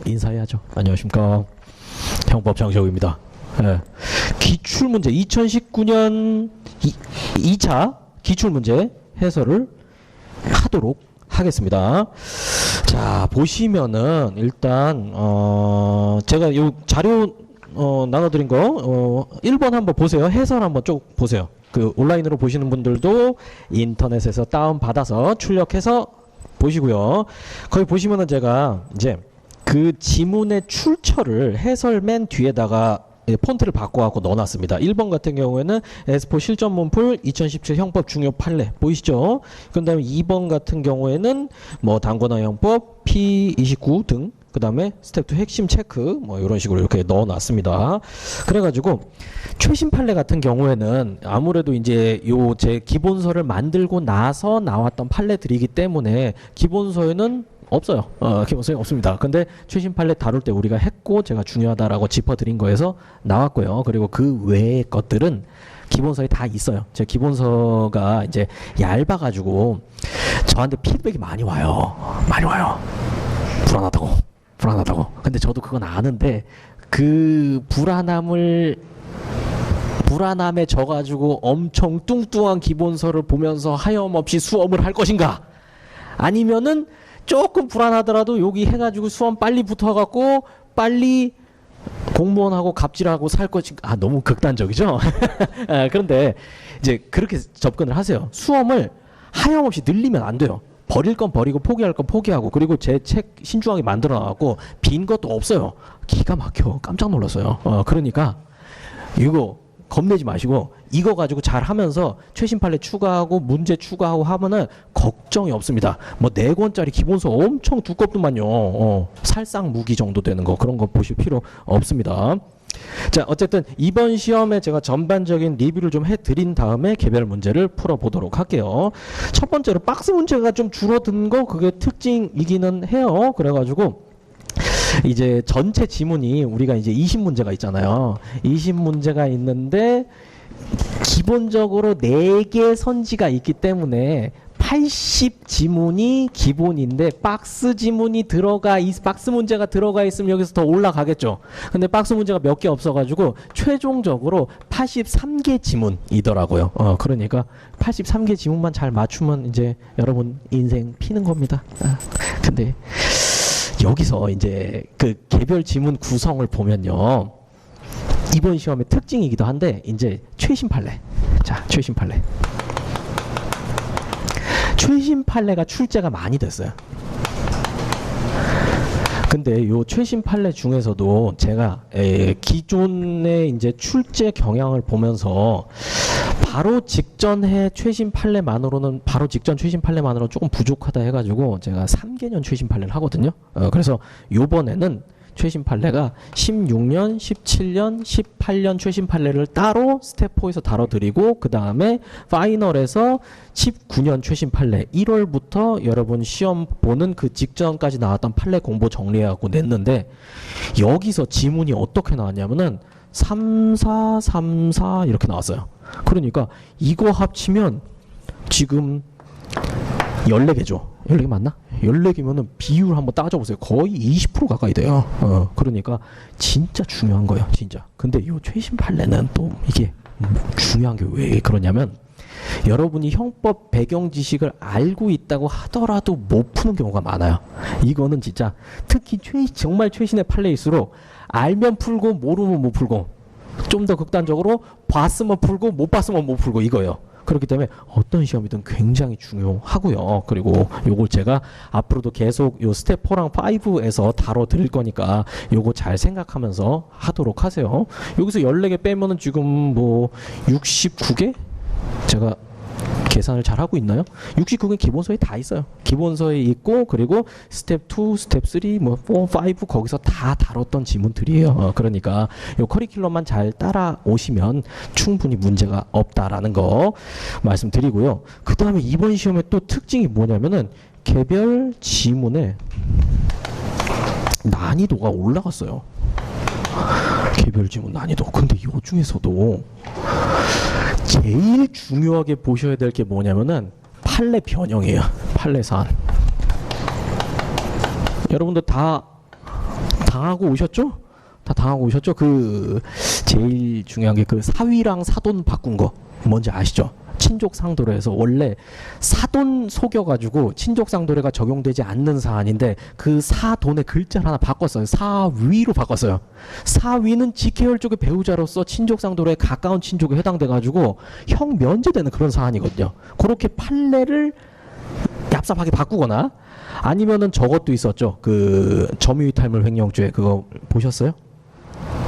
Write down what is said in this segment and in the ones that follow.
인사해야죠. 안녕하십니까. 형법 장시혁입니다. 예. 기출문제 2019년 2차 기출문제 해설을 하도록 하겠습니다. 자, 보시면은 일단 제가 요 자료 나눠드린 거 1번 한번 보세요. 해설 한번 쭉 보세요. 그 온라인으로 보시는 분들도 인터넷에서 다운받아서 출력해서 보시고요. 거기 보시면은 제가 이제 그 지문의 출처를 해설 맨 뒤에다가 폰트를 바꿔갖고 넣어놨습니다. 1번 같은 경우에는 S4 실전 문풀 2017 형법 중요 판례 보이시죠? 그 다음에 2번 같은 경우에는 뭐 단권화 형법 P29 등 그 다음에 스텝 2 핵심 체크 뭐 이런 식으로 이렇게 넣어놨습니다. 그래가지고 최신 판례 같은 경우에는 아무래도 이제 요 제 기본서를 만들고 나서 나왔던 판례들이기 때문에 기본서에는 없어요. 기본서에 없습니다. 근데 최신 판례 다룰 때 우리가 했고 제가 중요하다라고 짚어드린 거에서 나왔고요. 그리고 그 외의 것들은 기본서에 다 있어요. 제 기본서가 이제 얇아가지고 저한테 피드백이 많이 와요. 불안하다고. 근데 저도 그건 아는데 그 불안함에 져가지고 엄청 뚱뚱한 기본서를 보면서 하염없이 수험을 할 것인가? 아니면은 조금 불안하더라도 여기 해가지고 수험 빨리 붙어갖고 빨리 공무원하고 갑질하고 살 것인가? 너무 극단적이죠? 그런데 이제 그렇게 접근을 하세요. 수험을 하염없이 늘리면 안 돼요. 버릴 건 버리고 포기할 건 포기하고, 그리고 제 책 신중하게 만들어 놔갖고 빈 것도 없어요. 기가 막혀. 깜짝 놀랐어요. 그러니까 이거 겁내지 마시고 이거 가지고 잘 하면서 최신 판례 추가하고 문제 추가하고 하면은 걱정이 없습니다. 뭐 4권짜리 기본서 엄청 두껍더만요. 살상 무기 정도 되는 거, 그런 거 보실 필요 없습니다. 자, 어쨌든 이번 시험에 제가 전반적인 리뷰를 좀 해드린 다음에 개별 문제를 풀어보도록 할게요. 첫 번째로 박스 문제가 좀 줄어든 거, 그게 특징이기는 해요. 그래가지고 이제 전체 지문이 우리가 이제 20문제가 있잖아요. 20문제가 있는데 기본적으로 4개 선지가 있기 때문에 80 지문이 기본인데 박스 지문이 박스 문제가 들어가 있으면 여기서 더 올라가겠죠. 근데 박스 문제가 몇 개 없어가지고 최종적으로 83개 지문이더라고요. 그러니까 83개 지문만 잘 맞추면 이제 여러분 인생 피는 겁니다. 근데 여기서 이제 그 개별 지문 구성을 보면요, 이번 시험의 특징이기도 한데 이제 최신 판례. 자, 최신 판례가 출제가 많이 됐어요. 근데 요 최신 판례 중에서도 제가 기존의 이제 출제 경향을 보면서 바로 직전 최신 판례만으로는 조금 부족하다 해가지고 제가 3개년 최신 판례를 하거든요. 그래서 요번에는 최신 판례가 16년, 17년, 18년 최신 판례를 따로 스텝 4에서 다뤄드리고, 그 다음에 파이널에서 19년 최신 판례 1월부터 여러분 시험 보는 그 직전까지 나왔던 판례 공보 정리해갖고 냈는데, 여기서 지문이 어떻게 나왔냐면은 3, 4, 3, 4 이렇게 나왔어요. 그러니까 이거 합치면 지금 14개죠. 14개 맞나? 14개면은 비율 한번 따져보세요. 거의 20% 가까이 돼요. 그러니까 진짜 중요한 거예요. 진짜. 근데 이 최신 판례는 또 이게 중요한 게 왜 그러냐면, 여러분이 형법 배경 지식을 알고 있다고 하더라도 못 푸는 경우가 많아요. 이거는 진짜 특히 정말 최신의 판례일수록 알면 풀고 모르면 못 풀고, 좀 더 극단적으로 봤으면 풀고 못 봤으면 못 풀고, 이거예요. 그렇기 때문에 어떤 시험이든 굉장히 중요하고요. 그리고 요걸 제가 앞으로도 계속 요 스텝 4랑 5에서 다뤄드릴 거니까 요거 잘 생각하면서 하도록 하세요. 여기서 14개 빼면은 지금 뭐 69개? 제가 계산을 잘 하고 있나요? 69개 기본서에 다 있어요. 기본서에 있고, 그리고 스텝 2, 스텝 3, 뭐 4, 5 거기서 다 다뤘던 지문들이에요. 그러니까 요 커리큘럼만 잘 따라오시면 충분히 문제가 없다라는 거 말씀드리고요. 그 다음에 이번 시험의 또 특징이 뭐냐면은 개별 지문의 난이도가 올라갔어요. 개별 지문 난이도. 근데 이 중에서도 제일 중요하게 보셔야 될 게 뭐냐면은 판례 변형이에요. 판례 사안. 여러분들 다 당하고 오셨죠? 다 당하고 오셨죠? 그 제일 중요한 게 그 사위랑 사돈 바꾼 거 뭔지 아시죠? 친족 상도례에서 원래 사돈 속여가지고 친족 상도례가 적용되지 않는 사안인데 그 사돈의 글자를 하나 바꿨어요. 사위로 바꿨어요. 사위는 직계열 쪽의 배우자로서 친족 상도례에 가까운 친족에 해당돼가지고 형 면제되는 그런 사안이거든요. 그렇게 판례를 얍삽하게 바꾸거나 아니면은 저것도 있었죠. 그 점유이탈물 횡령죄 그거 보셨어요?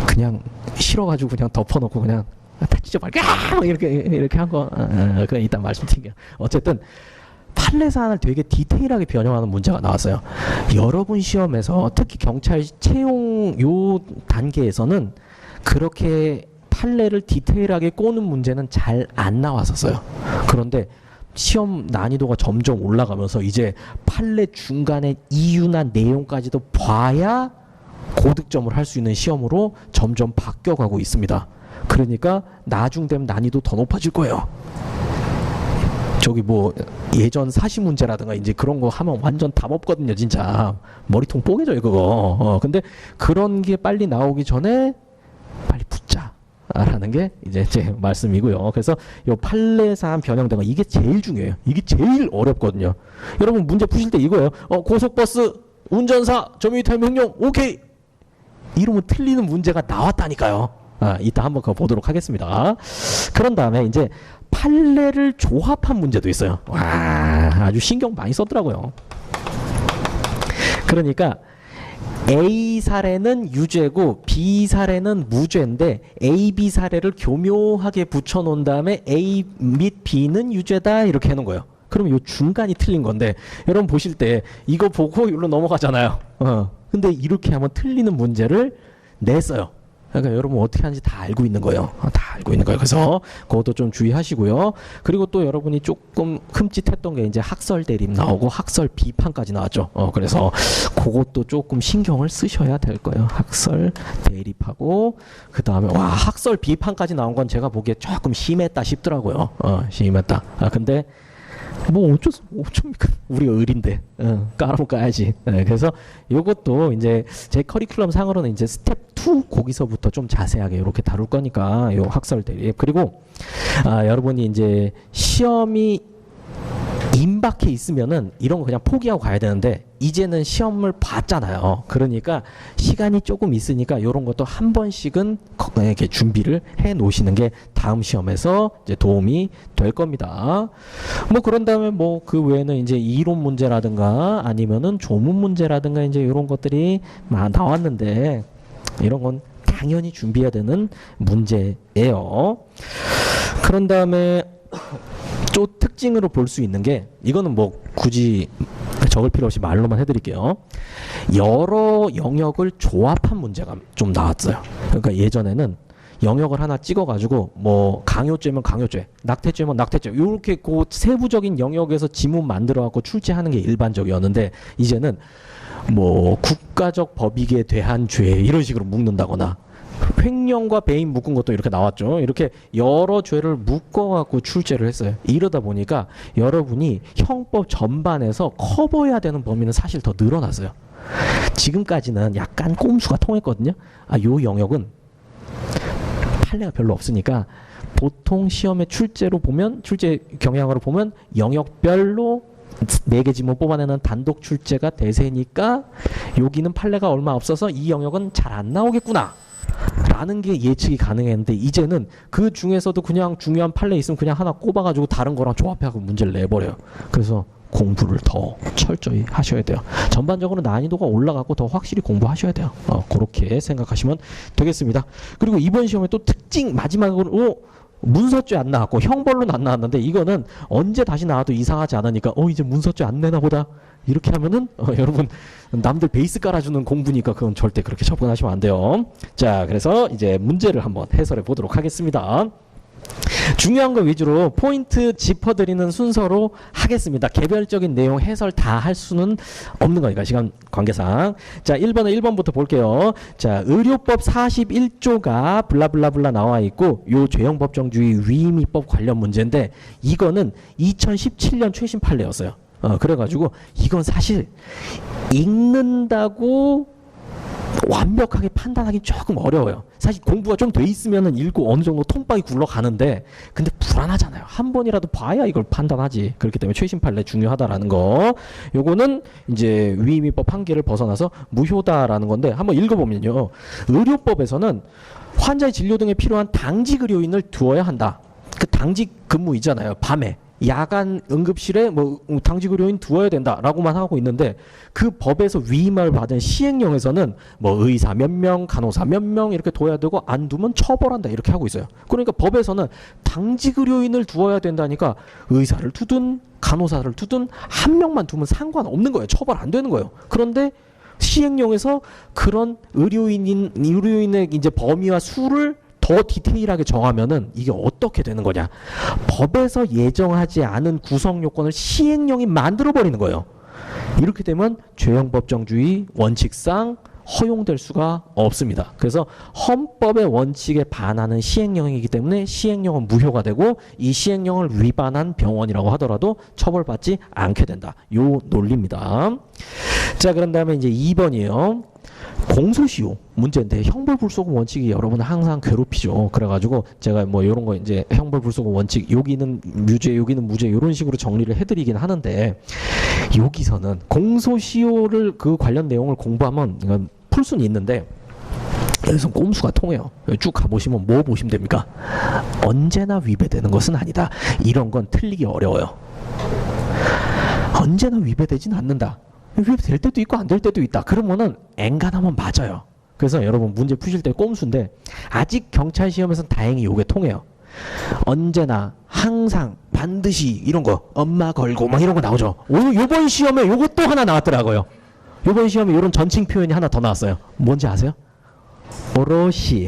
그냥 싫어가지고 그냥 덮어놓고 그냥 다 찢어버려 이렇게 한 거 그건 이따 말씀드릴게요. 어쨌든 판례 사안을 되게 디테일하게 변형하는 문제가 나왔어요. 여러분 시험에서 특히 경찰 채용 요 단계에서는 그렇게 판례를 디테일하게 꼬는 문제는 잘 안 나왔었어요. 그런데 시험 난이도가 점점 올라가면서 이제 판례 중간에 이유나 내용까지도 봐야 고득점을 할 수 있는 시험으로 점점 바뀌어가고 있습니다. 그러니까 나중 되면 난이도 더 높아질 거예요. 저기 뭐 예전 사시 문제라든가 이제 그런 거 하면 완전 답 없거든요, 진짜. 머리통 뽀개져요, 그거. 근데 그런 게 빨리 나오기 전에 빨리 붙자라는 게 이제 제 말씀이고요. 그래서 요 판례 사안 변형된 거 이게 제일 중요해요. 이게 제일 어렵거든요. 여러분 문제 푸실 때 이거예요. 고속버스 운전사 점유이탈 명령 오케이. 이러면 틀리는 문제가 나왔다니까요. 이따 한번 그거 보도록 하겠습니다. 그런 다음에 이제 판례를 조합한 문제도 있어요. 와, 아주 신경 많이 썼더라고요. 그러니까 A 사례는 유죄고 B 사례는 무죄인데 A, B 사례를 교묘하게 붙여놓은 다음에 A 및 B는 유죄다 이렇게 해놓은 거예요. 그럼 요 중간이 틀린 건데 여러분 보실 때 이거 보고 여기로 넘어가잖아요. 근데 이렇게 하면 틀리는 문제를 냈어요. 그러니까 여러분 어떻게 하는지 다 알고 있는 거예요. 다 알고 있는 거예요. 그래서 그것도 좀 주의하시고요. 그리고 또 여러분이 조금 흠칫했던 게 이제 학설 대립 나오고 학설 비판까지 나왔죠. 그래서 그것도 조금 신경을 쓰셔야 될 거예요. 학설 대립하고 그 다음에 와 학설 비판까지 나온 건 제가 보기에 조금 심했다 싶더라고요. 심했다. 근데 뭐 어쩝니까 우리가 을인데 까라면 까야지. 그래서 요것도 이제 제 커리큘럼 상으로는 이제 스텝 2 거기서부터 좀 자세하게 이렇게 다룰 거니까 요 학설 대립. 그리고 여러분이 이제 시험이 임박해 있으면은 이런 거 그냥 포기하고 가야 되는데 이제는 시험을 봤잖아요. 그러니까 시간이 조금 있으니까 이런 것도 한 번씩은 이렇게 준비를 해 놓으시는 게 다음 시험에서 이제 도움이 될 겁니다. 뭐 그런 다음에 뭐 그 외에는 이제 이론 문제라든가 아니면은 조문 문제라든가 이제 이런 것들이 나왔는데 이런 건 당연히 준비해야 되는 문제예요. 그런 다음에 또 특징으로 볼 수 있는 게 이거는 뭐 굳이 적을 필요 없이 말로만 해드릴게요. 여러 영역을 조합한 문제가 좀 나왔어요. 그러니까 예전에는 영역을 하나 찍어가지고 뭐 강요죄면 강요죄, 낙태죄면 낙태죄 이렇게 그 세부적인 영역에서 지문 만들어갖고 출제하는 게 일반적이었는데 이제는 뭐 국가적 법익에 대한 죄 이런 식으로 묶는다거나 횡령과 배임 묶은 것도 이렇게 나왔죠. 이렇게 여러 죄를 묶어갖고 출제를 했어요. 이러다 보니까 여러분이 형법 전반에서 커버해야 되는 범위는 사실 더 늘어났어요. 지금까지는 약간 꼼수가 통했거든요. 요 영역은 판례가 별로 없으니까 보통 시험의 출제로 보면 출제 경향으로 보면 영역별로 4개 지문 뽑아내는 단독 출제가 대세니까 여기는 판례가 얼마 없어서 이 영역은 잘 안 나오겠구나 라는 게 예측이 가능했는데 이제는 그 중에서도 그냥 중요한 판례 있으면 그냥 하나 꼽아가지고 다른 거랑 조합해서 문제를 내버려요. 그래서 공부를 더 철저히 하셔야 돼요. 전반적으로 난이도가 올라가고 더 확실히 공부하셔야 돼요. 그렇게 생각하시면 되겠습니다. 그리고 이번 시험에 또 특징 마지막으로 문서죄 안 나왔고 형벌로는 안 나왔는데 이거는 언제 다시 나와도 이상하지 않으니까 이제 문서죄 안 내나 보다 이렇게 하면은 여러분 남들 베이스 깔아주는 공부니까 그건 절대 그렇게 접근하시면 안 돼요. 자, 그래서 이제 문제를 한번 해설해 보도록 하겠습니다. 중요한 거 위주로 포인트 짚어드리는 순서로 하겠습니다. 개별적인 내용 해설 다 할 수는 없는 거니까 시간 관계상. 자, 1번부터 볼게요. 자, 의료법 41조가 블라블라블라 나와 있고 요 죄형법정주의 위임위법 관련 문제인데 이거는 2017년 최신 판례였어요. 그래가지고 이건 사실 읽는다고 완벽하게 판단하기 조금 어려워요. 사실 공부가 좀 돼 있으면은 읽고 어느 정도 통박이 굴러가는데, 근데 불안하잖아요. 한 번이라도 봐야 이걸 판단하지. 그렇기 때문에 최신 판례 중요하다라는 거. 요거는 이제 위임위법 한계를 벗어나서 무효다라는 건데, 한번 읽어보면요. 의료법에서는 환자의 진료 등에 필요한 당직 의료인을 두어야 한다. 그 당직 근무 있잖아요. 밤에. 야간 응급실에 뭐 당직 의료인 두어야 된다라고만 하고 있는데, 그 법에서 위임을 받은 시행령에서는 뭐 의사 몇 명, 간호사 몇 명 이렇게 둬야 되고 안 두면 처벌한다 이렇게 하고 있어요. 그러니까 법에서는 당직 의료인을 두어야 된다니까 의사를 두든 간호사를 두든 한 명만 두면 상관없는 거예요. 처벌 안 되는 거예요. 그런데 시행령에서 그런 의료인의 이제 범위와 수를 더 디테일하게 정하면은 이게 어떻게 되는 거냐? 법에서 예정하지 않은 구성 요건을 시행령이 만들어 버리는 거예요. 이렇게 되면 죄형법정주의 원칙상 허용될 수가 없습니다. 그래서 헌법의 원칙에 반하는 시행령이기 때문에 시행령은 무효가 되고, 이 시행령을 위반한 병원이라고 하더라도 처벌받지 않게 된다. 요 논리입니다. 자, 그런 다음에 이제 2번이에요. 공소시효 문제인데, 형벌불소금 원칙이 여러분을 항상 괴롭히죠. 그래가지고 제가 뭐 이런 거 이제 형벌불소금 원칙, 여기는 유죄 여기는 무죄 이런 식으로 정리를 해드리긴 하는데, 여기서는 공소시효를 그 관련 내용을 공부하면 풀 수는 있는데, 여기서 꼼수가 통해요. 쭉 가보시면 뭐 보시면 됩니까? 언제나 위배되는 것은 아니다. 이런 건 틀리기 어려워요. 언제나 위배되진 않는다. 위배될 때도 있고 안 될 때도 있다. 그러면은 엔간하면 맞아요. 그래서 여러분 문제 푸실 때 꼼수인데, 아직 경찰 시험에서는 다행히 요게 통해요. 언제나, 항상, 반드시 이런 거, 엄마 걸고 막 이런 거 나오죠. 오늘 요번 시험에 요거 또 하나 나왔더라고요. 요번 시험에 이런 전칭 표현이 하나 더 나왔어요. 뭔지 아세요? 오롯이.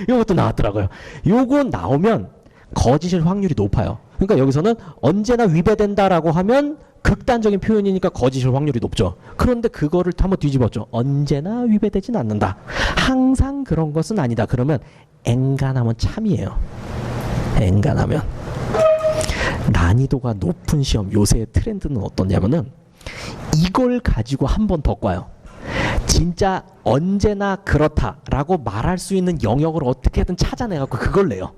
요것도 나왔더라고요. 요거 나오면 거짓일 확률이 높아요. 그러니까 여기서는 언제나 위배된다라고 하면 극단적인 표현이니까 거짓일 확률이 높죠. 그런데 그거를 한번 뒤집었죠. 언제나 위배되진 않는다. 항상 그런 것은 아니다. 그러면 엔간하면 참이에요. 엔간하면. 난이도가 높은 시험, 요새의 트렌드는 어떠냐면은 이걸 가지고 한 번 더 꽈요. 진짜 언제나 그렇다라고 말할 수 있는 영역을 어떻게든 찾아내갖고 그걸 내요.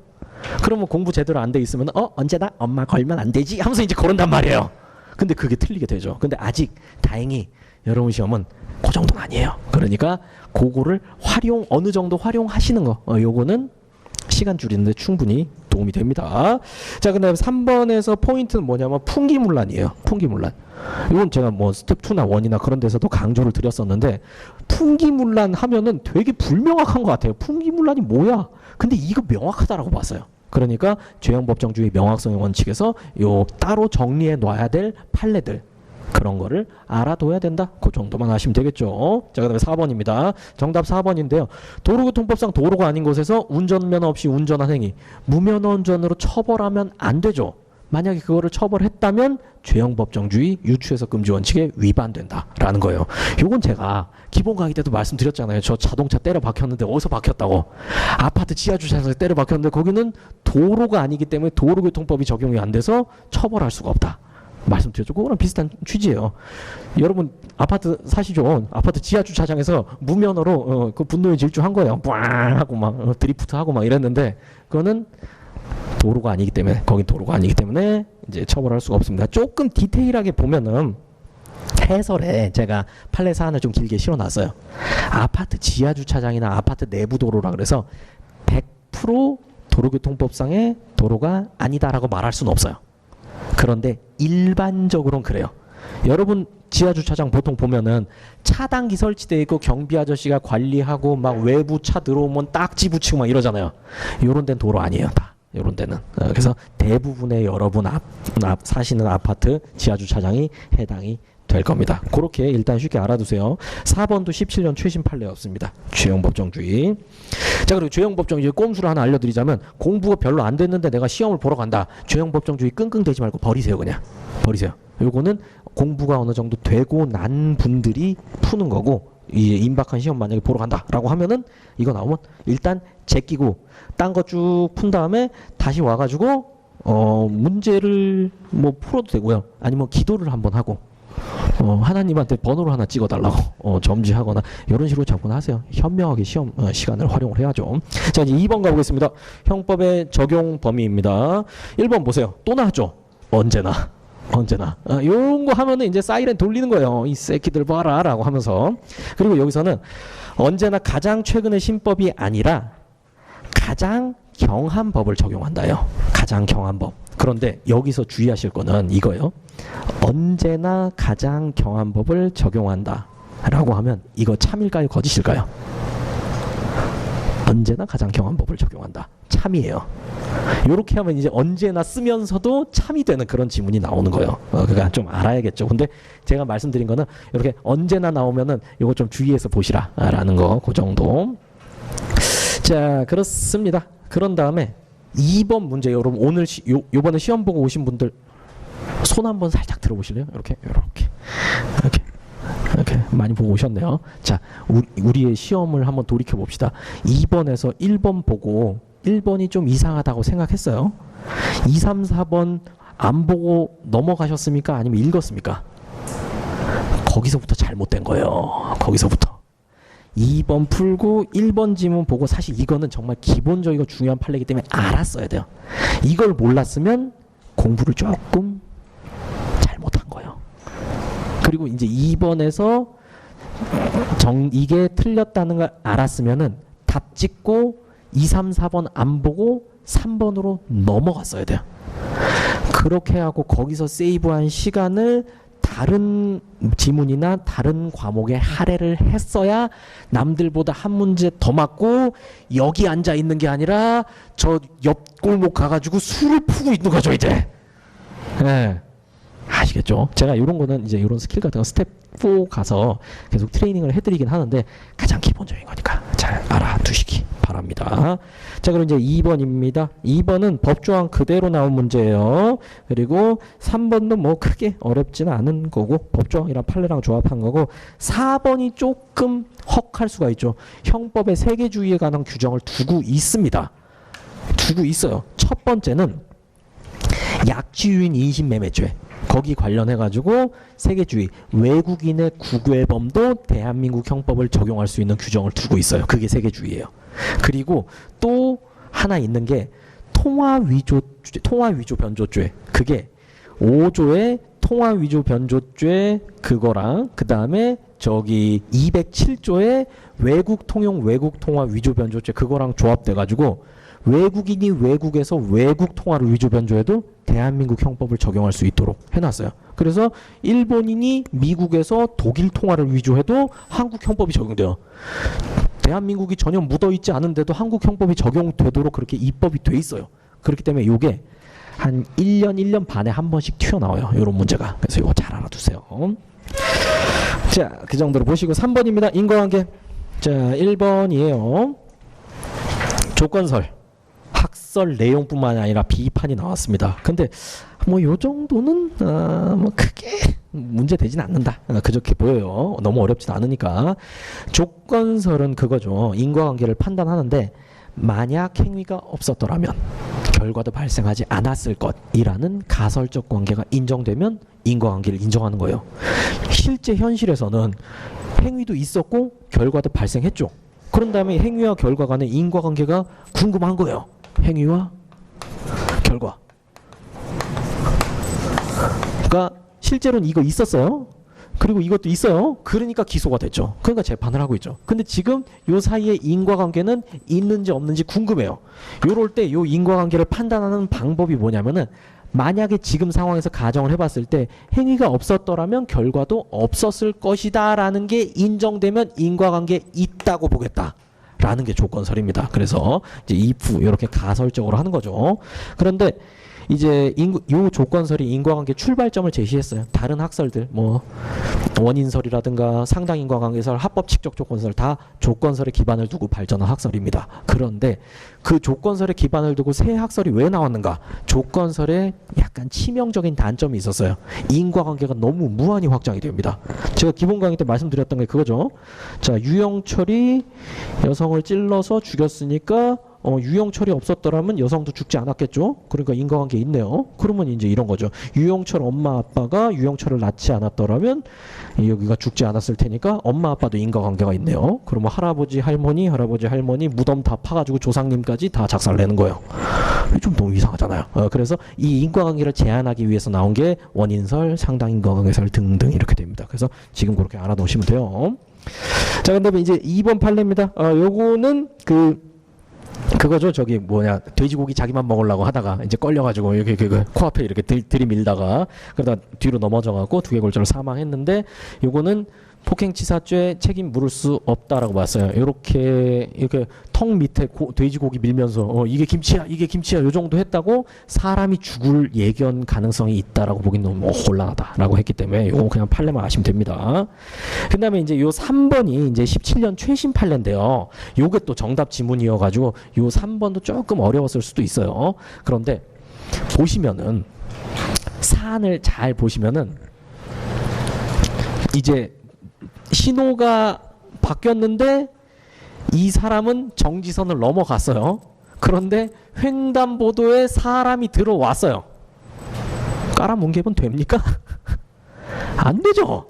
그러면 공부 제대로 안 돼 있으면 언제나 엄마 걸면 안 되지 하면서 이제 그런단 말이에요. 근데 그게 틀리게 되죠. 근데 아직 다행히 여러분 시험은 그 정도는 아니에요. 그러니까 그거를 어느 정도 활용하시는 거, 요거는 시간 줄이는데 충분히 도움이 됩니다. 자, 그 다음에 3번에서 포인트는 뭐냐면 풍기문란이에요. 풍기문란. 이건 제가 뭐 스텝 2나 1이나 그런 데서도 강조를 드렸었는데, 풍기문란 하면은 되게 불명확한 것 같아요. 풍기문란이 뭐야? 근데 이거 명확하다라고 봤어요. 그러니까 죄형법정주의 명확성의 원칙에서 요 따로 정리해 놔야 될 판례들, 그런 거를 알아둬야 된다. 그 정도만 하시면 되겠죠. 자, 그 다음에 4번입니다. 정답 4번인데요. 도로교통법상 도로가 아닌 곳에서 운전면허 없이 운전한 행위, 무면허 운전으로 처벌하면 안 되죠. 만약에 그거를 처벌했다면 죄형법정주의 유추해서 금지 원칙에 위반된다라는 거예요. 요건 제가 기본 강의 때도 말씀드렸잖아요. 저 자동차 때려 박혔는데 어디서 박혔다고? 아파트 지하 주차장에서 때려 박혔는데 거기는 도로가 아니기 때문에 도로교통법이 적용이 안 돼서 처벌할 수가 없다. 말씀드렸죠. 그거랑 비슷한 취지예요. 여러분 아파트 사시죠? 아파트 지하 주차장에서 무면허로 그 분노에 질주한 거예요. 뿌앙 하고 막 드리프트 하고 막 이랬는데, 그거는 도로가 아니기 때문에, 거긴 도로가 아니기 때문에 이제 처벌할 수가 없습니다. 조금 디테일하게 보면은 해설에 제가 판례 사안을 좀 길게 실어놨어요. 아파트 지하 주차장이나 아파트 내부 도로라 그래서 100% 도로교통법상의 도로가 아니다라고 말할 수는 없어요. 그런데 일반적으로는 그래요. 여러분 지하 주차장 보통 보면은 차단기 설치되어 있고 경비 아저씨가 관리하고 막 외부 차 들어오면 딱지 붙이고 막 이러잖아요. 요런 데는 도로 아니에요. 다 요런 데는. 그래서 대부분의 여러분 사시는 아파트 지하 주차장이 해당이 될 겁니다. 그렇게 일단 쉽게 알아두세요. 4번도 17년 최신 판례였습니다. 죄형법정주의. 자, 그리고 죄형법정주의 꼼수를 하나 알려드리자면, 공부가 별로 안 됐는데 내가 시험을 보러 간다. 죄형법정주의 끙끙대지 말고 버리세요. 그냥 버리세요. 요거는 공부가 어느 정도 되고 난 분들이 푸는 거고, 이 임박한 시험 만약에 보러 간다라고 하면은 이거 나오면 일단 제끼고 딴 거 쭉 푼 다음에 다시 와가지고 문제를 뭐 풀어도 되고요. 아니면 기도를 한번 하고 하나님한테 번호를 하나 찍어달라고 점지하거나 이런 식으로 접근하세요. 현명하게 시험 시간을 활용을 해야죠. 자, 이제 2번 가보겠습니다. 형법의 적용 범위입니다. 1번 보세요. 또 나왔죠. 언제나 이런 거 하면은 이제 사이렌 돌리는 거예요. 이 새끼들 봐라 라고 하면서. 그리고 여기서는 언제나 가장 최근의 신법이 아니라 가장 경한 법을 적용한다요. 가장 경한 법. 그런데 여기서 주의하실 거는 이거예요. 언제나 가장 경한 법을 적용한다 라고 하면 이거 참일까요? 거짓일까요? 언제나 가장 경한 법을 적용한다. 참이에요. 이렇게 하면 이제 언제나 쓰면서도 참이 되는 그런 지문이 나오는 거예요. 그러니까 좀 알아야겠죠. 근데 제가 말씀드린 거는 이렇게 언제나 나오면은 이거 좀 주의해서 보시라 라는 거, 그 정도. 자, 그렇습니다. 그런 다음에 2번 문제, 여러분 오늘 요번에 시험 보고 오신 분들 손 한번 살짝 들어보실래요? 이렇게 많이 보고 오셨네요. 자, 우리의 시험을 한번 돌이켜 봅시다. 2번에서 1번 보고 1번이 좀 이상하다고 생각했어요. 2, 3, 4번 안 보고 넘어가셨습니까? 아니면 읽었습니까? 거기서부터 잘못된 거예요. 거기서부터. 2번 풀고 1번 지문 보고, 사실 이거는 정말 기본적이고 중요한 판례이기 때문에 알았어야 돼요. 이걸 몰랐으면 공부를 조금 잘못한 거예요. 그리고 이제 2번에서 이게 틀렸다는 걸 알았으면은 답 찍고 2, 3, 4번 안 보고 3번으로 넘어갔어야 돼요. 그렇게 하고 거기서 세이브한 시간을 다른 지문이나 다른 과목에 할애를 했어야 남들보다 한 문제 더 맞고 여기 앉아 있는 게 아니라 저 옆 골목 가가지고 술을 푸고 있는 거죠 이제. 네. 아시겠죠? 제가 이런 거는 이제 이런 스킬 같은 거 스텝 4 가서 계속 트레이닝을 해드리긴 하는데 가장 기본적인 거니까 잘 알아두시기 바랍니다. 자, 그럼 이제 2번입니다. 2번은 법조항 그대로 나온 문제예요. 그리고 3번도 뭐 크게 어렵지는 않은 거고 법조항이랑 판례랑 조합한 거고, 4번이 조금 헉할 수가 있죠. 형법의 세계주의에 관한 규정을 두고 있습니다. 두고 있어요. 첫 번째는 약취유인 인신매매죄, 거기 관련해가지고 세계주의, 외국인의 구괴범도 대한민국 형법을 적용할 수 있는 규정을 두고 있어요. 그게 세계주의예요. 그리고 또 하나 있는 게 통화위조 변조죄. 그게 5조의 통화위조 변조죄 그거랑 그 다음에 저기 207조의 외국 통용 외국 통화 위조 변조죄 그거랑 조합돼가지고 외국인이 외국에서 외국 통화를 위조 변조해도 대한민국 형법을 적용할 수 있도록 해놨어요. 그래서 일본인이 미국에서 독일 통화를 위조해도 한국 형법이 적용돼요. 대한민국이 전혀 묻어있지 않은데도 한국 형법이 적용되도록 그렇게 입법이 돼 있어요. 그렇기 때문에 이게 한 1년, 1년 반에 한 번씩 튀어나와요. 이런 문제가. 그래서 이거 잘 알아두세요. 자, 그 정도로 보시고 3번입니다. 인과관계. 자, 1번이에요. 조건설. 학설 내용뿐만 아니라 비판이 나왔습니다. 근데 뭐 요 정도는 뭐 크게 문제 되진 않는다. 그렇게 보여요. 너무 어렵진 않으니까. 조건설은 그거죠. 인과관계를 판단하는데 만약 행위가 없었더라면 결과도 발생하지 않았을 것이라는 가설적 관계가 인정되면 인과관계를 인정하는 거예요. 실제 현실에서는 행위도 있었고 결과도 발생했죠. 그런 다음에 행위와 결과 간의 인과관계가 궁금한 거예요. 행위와 결과. 그러니까 실제로는 이거 있었어요. 그리고 이것도 있어요. 그러니까 기소가 됐죠. 그러니까 재판을 하고 있죠. 근데 지금 요 사이에 인과관계는 있는지 없는지 궁금해요. 요럴 때 요 인과관계를 판단하는 방법이 뭐냐면은 만약에 지금 상황에서 가정을 해봤을 때 행위가 없었더라면 결과도 없었을 것이다 라는 게 인정되면 인과관계 있다고 보겠다 라는 게 조건설입니다. 그래서 이제 if 이렇게 가설적으로 하는 거죠. 그런데 이제 요 조건설이 인과관계 출발점을 제시했어요. 다른 학설들 뭐 원인설이라든가 상당인과관계설, 합법칙적 조건설 다 조건설에 기반을 두고 발전한 학설입니다. 그런데 그 조건설에 기반을 두고 새 학설이 왜 나왔는가? 조건설에 약간 치명적인 단점이 있었어요. 인과관계가 너무 무한히 확장이 됩니다. 제가 기본 강의 때 말씀드렸던 게 그거죠. 자, 유영철이 여성을 찔러서 죽였으니까 유영철이 없었더라면 여성도 죽지 않았겠죠. 그러니까 인과관계 있네요. 그러면 이제 이런 거죠. 유영철 엄마 아빠가 유영철을 낳지 않았더라면 여기가 죽지 않았을 테니까 엄마 아빠도 인과관계가 있네요. 그러면 할아버지 할머니 무덤 다 파가지고 조상님까지 다 작살내는 거예요. 좀 너무 이상하잖아요. 그래서 이 인과관계를 제한하기 위해서 나온 게 원인설, 상당인과관계설 등등 이렇게 됩니다. 그래서 지금 그렇게 알아놓으시면 돼요. 자, 근데 이제 2번 판례입니다. 요거는 그거죠. 저기 뭐냐, 돼지고기 자기만 먹으려고 하다가 이제 걸려가지고 이렇게 코앞에 이렇게 들이밀다가 그러다 뒤로 넘어져갖고 두개골절로 사망했는데, 요거는 폭행치사죄 책임 물을 수 없다라고 봤어요. 이렇게 턱 밑에 돼지고기 밀면서 이게 김치야 요 정도 했다고 사람이 죽을 예견 가능성이 있다라고 보긴 너무 곤란하다라고 했기 때문에 요거 그냥 판례만 아시면 됩니다. 그다음에 이제 요 3번이 이제 17년 최신 판례인데요. 요게 또 정답 지문이어가지고 요 3번도 조금 어려웠을 수도 있어요. 그런데 보시면은 사안을 잘 보시면은 이제 신호가 바뀌었는데 이 사람은 정지선을 넘어갔어요. 그런데 횡단보도에 사람이 들어왔어요. 깔아뭉개면 됩니까? 안 되죠.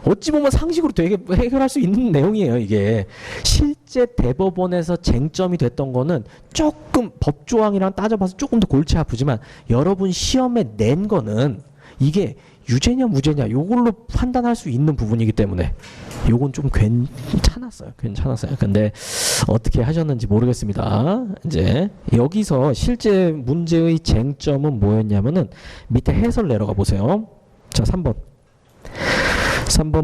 어찌 보면 상식으로 되게 해결할 수 있는 내용이에요. 이게 실제 대법원에서 쟁점이 됐던 거는 조금 법조항이랑 따져봐서 조금 더 골치 아프지만, 여러분 시험에 낸 거는 이게 유죄냐 무죄냐 요걸로 판단할 수 있는 부분이기 때문에 요건 좀 괜찮았어요. 근데 어떻게 하셨는지 모르겠습니다. 이제 여기서 실제 문제의 쟁점은 뭐였냐면은 밑에 해설 내려가 보세요. 자, 3번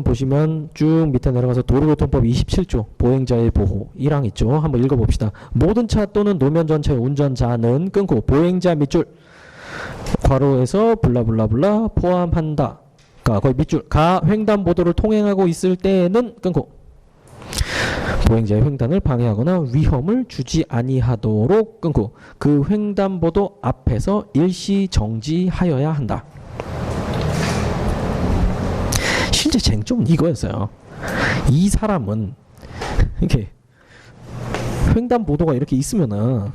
보시면 쭉 밑에 내려가서 도로교통법 27조 보행자의 보호 1항 있죠. 한번 읽어봅시다. 모든 차 또는 노면 전체의 운전자는 끊고 보행자 밑줄 괄호에서 블라블라블라 포함한다. 거의 밑줄 가 횡단보도를 통행하고 있을 때에는 끊고 보행자의 횡단을 방해하거나 위험을 주지 아니하도록 끊고 그 횡단보도 앞에서 일시 정지하여야 한다. 실제 쟁점은 이거였어요. 이 사람은 이렇게 횡단보도가 이렇게 있으면은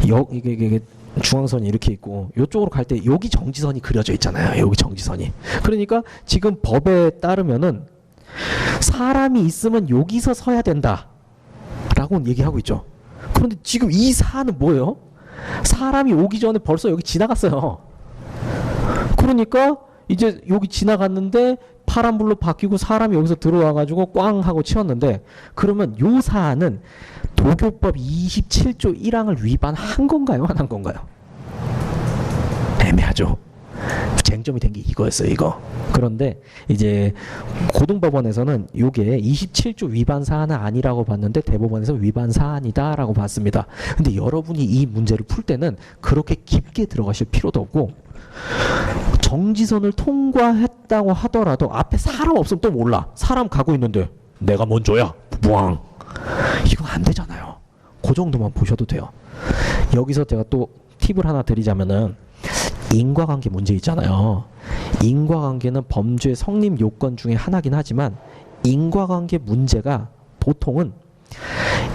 이게 중앙선이 이렇게 있고 이쪽으로 갈 때 여기 정지선이 그려져 있잖아요. 여기 정지선이. 그러니까 지금 법에 따르면은 사람이 있으면 여기서 서야 된다 라고 얘기하고 있죠. 그런데 지금 이 사안은 뭐예요? 사람이 오기 전에 벌써 여기 지나갔어요. 그러니까 이제 여기 지나갔는데 파란불로 바뀌고 사람이 여기서 들어와가지고 꽝 하고 치웠는데, 그러면 요 사안은 도교법 27조 1항을 위반한 건가요? 안 한 건가요? 애매하죠. 쟁점이 된 게 이거였어요, 이거. 그런데 이제 고등법원에서는 이게 27조 위반 사안은 아니라고 봤는데 대법원에서 위반 사안이다라고 봤습니다. 근데 여러분이 이 문제를 풀 때는 그렇게 깊게 들어가실 필요도 없고, 정지선을 통과했다고 하더라도 앞에 사람 없으면 또 몰라. 사람 가고 있는데 내가 먼저야. 부앙. 이거 안 되잖아요. 그 정도만 보셔도 돼요. 여기서 제가 또 팁을 하나 드리자면은, 인과관계 문제 있잖아요. 인과관계는 범죄 성립 요건 중에 하나긴 하지만, 인과관계 문제가 보통은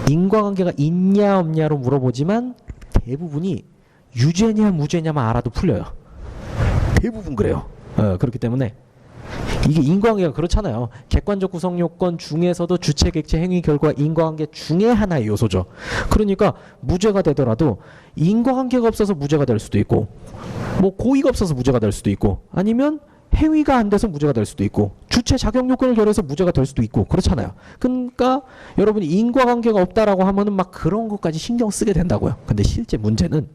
인과관계가 있냐 없냐로 물어보지만 대부분이 유죄냐 무죄냐만 알아도 풀려요. 대부분 그래요. 그렇기 때문에 이게 인과관계가 그렇잖아요. 객관적 구성 요건 중에서도 주체, 객체, 행위, 결과, 인과관계 중에 하나의 요소죠. 그러니까 무죄가 되더라도 인과관계가 없어서 무죄가 될 수도 있고, 뭐 고의가 없어서 무죄가 될 수도 있고, 아니면 행위가 안 돼서 무죄가 될 수도 있고, 주체 자격 요건을 결해서 무죄가 될 수도 있고, 그렇잖아요. 그러니까 여러분이 인과관계가 없다라고 하면은 막 그런 것까지 신경 쓰게 된다고요. 근데 실제 문제는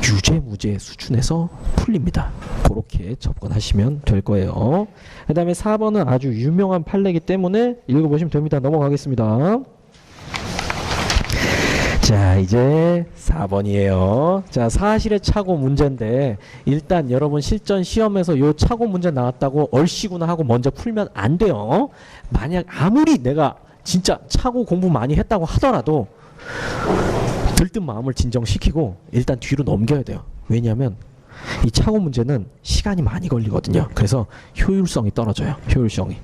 유죄 무죄 수준에서 풀립니다. 그렇게 접근하시면 될 거예요. 그 다음에 4번은 아주 유명한 판례이기 때문에 읽어보시면 됩니다. 넘어가겠습니다. 자, 이제 4번이에요. 자, 사실의 착오 문제인데, 일단 여러분 실전 시험에서 요 착오 문제 나왔다고 얼씨구나 하고 먼저 풀면 안 돼요. 만약 아무리 내가 진짜 착오 공부 많이 했다고 하더라도 들뜬 마음을 진정시키고 일단 뒤로 넘겨야 돼요. 왜냐하면 이 착오 문제는 시간이 많이 걸리거든요. 그래서 효율성이 떨어져요. 효율성이.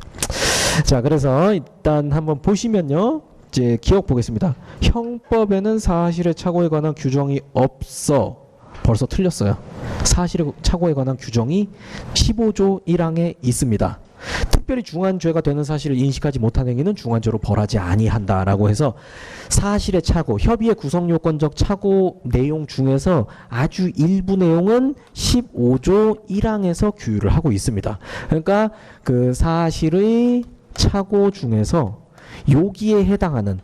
자, 그래서 일단 한번 보시면요. 이제 기억 보겠습니다. 형법에는 사실의 착오에 관한 규정이 없어. 벌써 틀렸어요. 사실의 착오에 관한 규정이 15조 1항에 있습니다. 특별히 중한 죄가 되는 사실을 인식하지 못한 행위는 중한죄로 벌하지 아니한다라고 해서 사실의 착오, 협의의 구성요건적 착오 내용 중에서 아주 일부 내용은 15조 1항에서 규율을 하고 있습니다. 그러니까 그 사실의 착오 중에서 여기에 해당하는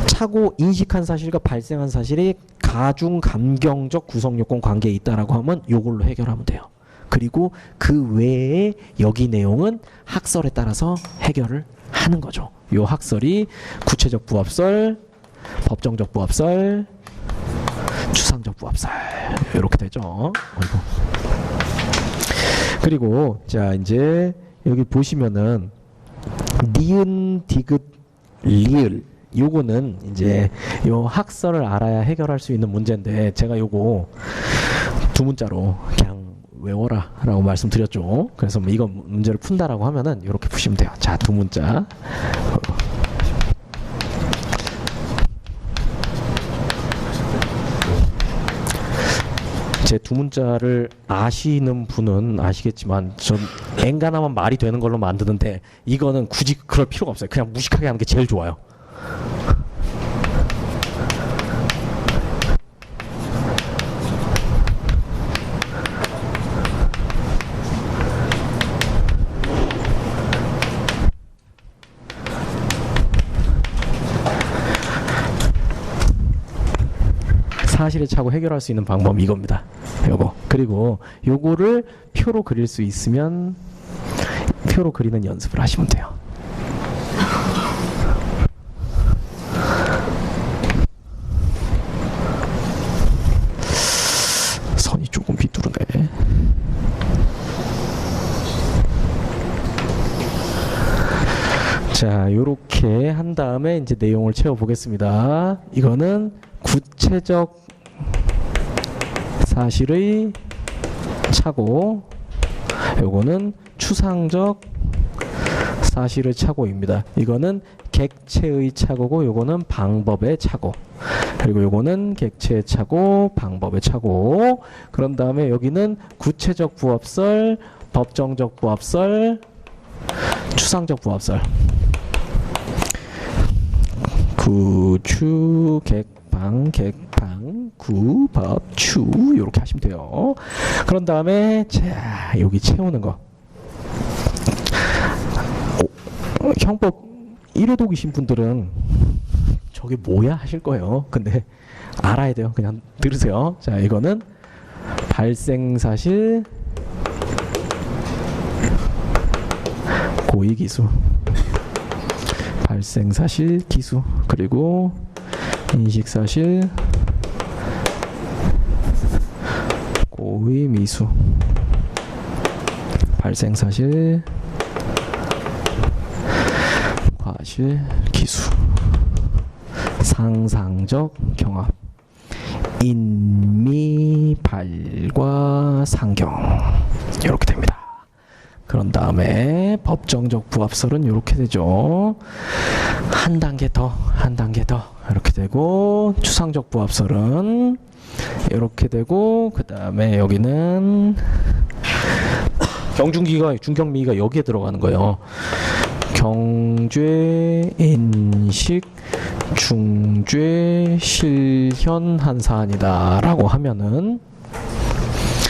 착오 인식한 사실과 발생한 사실이 가중 감경적 구성요건 관계에 있다라고 하면 이걸로 해결하면 돼요. 그리고 그 외에 여기 내용은 학설에 따라서 해결을 하는 거죠. 요 학설이 구체적 부합설, 법정적 부합설, 추상적 부합설 이렇게 되죠. 그리고 자 이제 여기 보시면은 니은, 디귿, 리을 요거는 이제 요 학설을 알아야 해결할 수 있는 문제인데 제가 요거 두 문자로 그냥 외워라 라고 말씀드렸죠. 그래서 뭐 이거 문제를 푼다라고 하면은 이렇게 푸시면 돼요. 자, 두 문자. 제 두 문자를 아시는 분은 아시겠지만 전 엔간하면 말이 되는 걸로 만드는데 이거는 굳이 그럴 필요가 없어요. 그냥 무식하게 하는 게 제일 좋아요. 사실의 착오 해결할 수 있는 방법이 이겁니다. 요거. 그리고 요거를 표로 그릴 수 있으면 표로 그리는 연습을 하시면 돼요. 선이 조금 비뚤으네. 자, 요렇게 한 다음에 이제 내용을 채워 보겠습니다. 이거는 구체적 사실의 착오, 요거는 추상적 사실의 착오입니다. 이거는 객체의 착오고 요거는 방법의 착오. 그리고 요거는 객체의 착오, 방법의 착오. 그런 다음에 여기는 구체적 부합설, 법정적 부합설, 추상적 부합설. 구추, 객방, 객방, 구, 법, 추 이렇게 하시면 돼요. 그런 다음에 자 여기 채우는 거. 형법 1호독이신 분들은 저게 뭐야 하실 거예요. 근데 알아야 돼요. 그냥 들으세요. 자 이거는 발생사실 고의기수, 발생사실 기수, 그리고 인식사실 고의미수, 발생사실 과실 기수, 상상적 경합, 인미 발과 상경 이렇게 됩니다. 그런 다음에 법정적 부합설은 이렇게 되죠. 한 단계 더, 한 단계 더 이렇게 되고, 추상적 부합설은 이렇게 되고, 그 다음에 여기는 경중기가, 중경미가 여기에 들어가는 거예요. 경죄, 인식, 중죄, 실현 한 사안이다 라고 하면은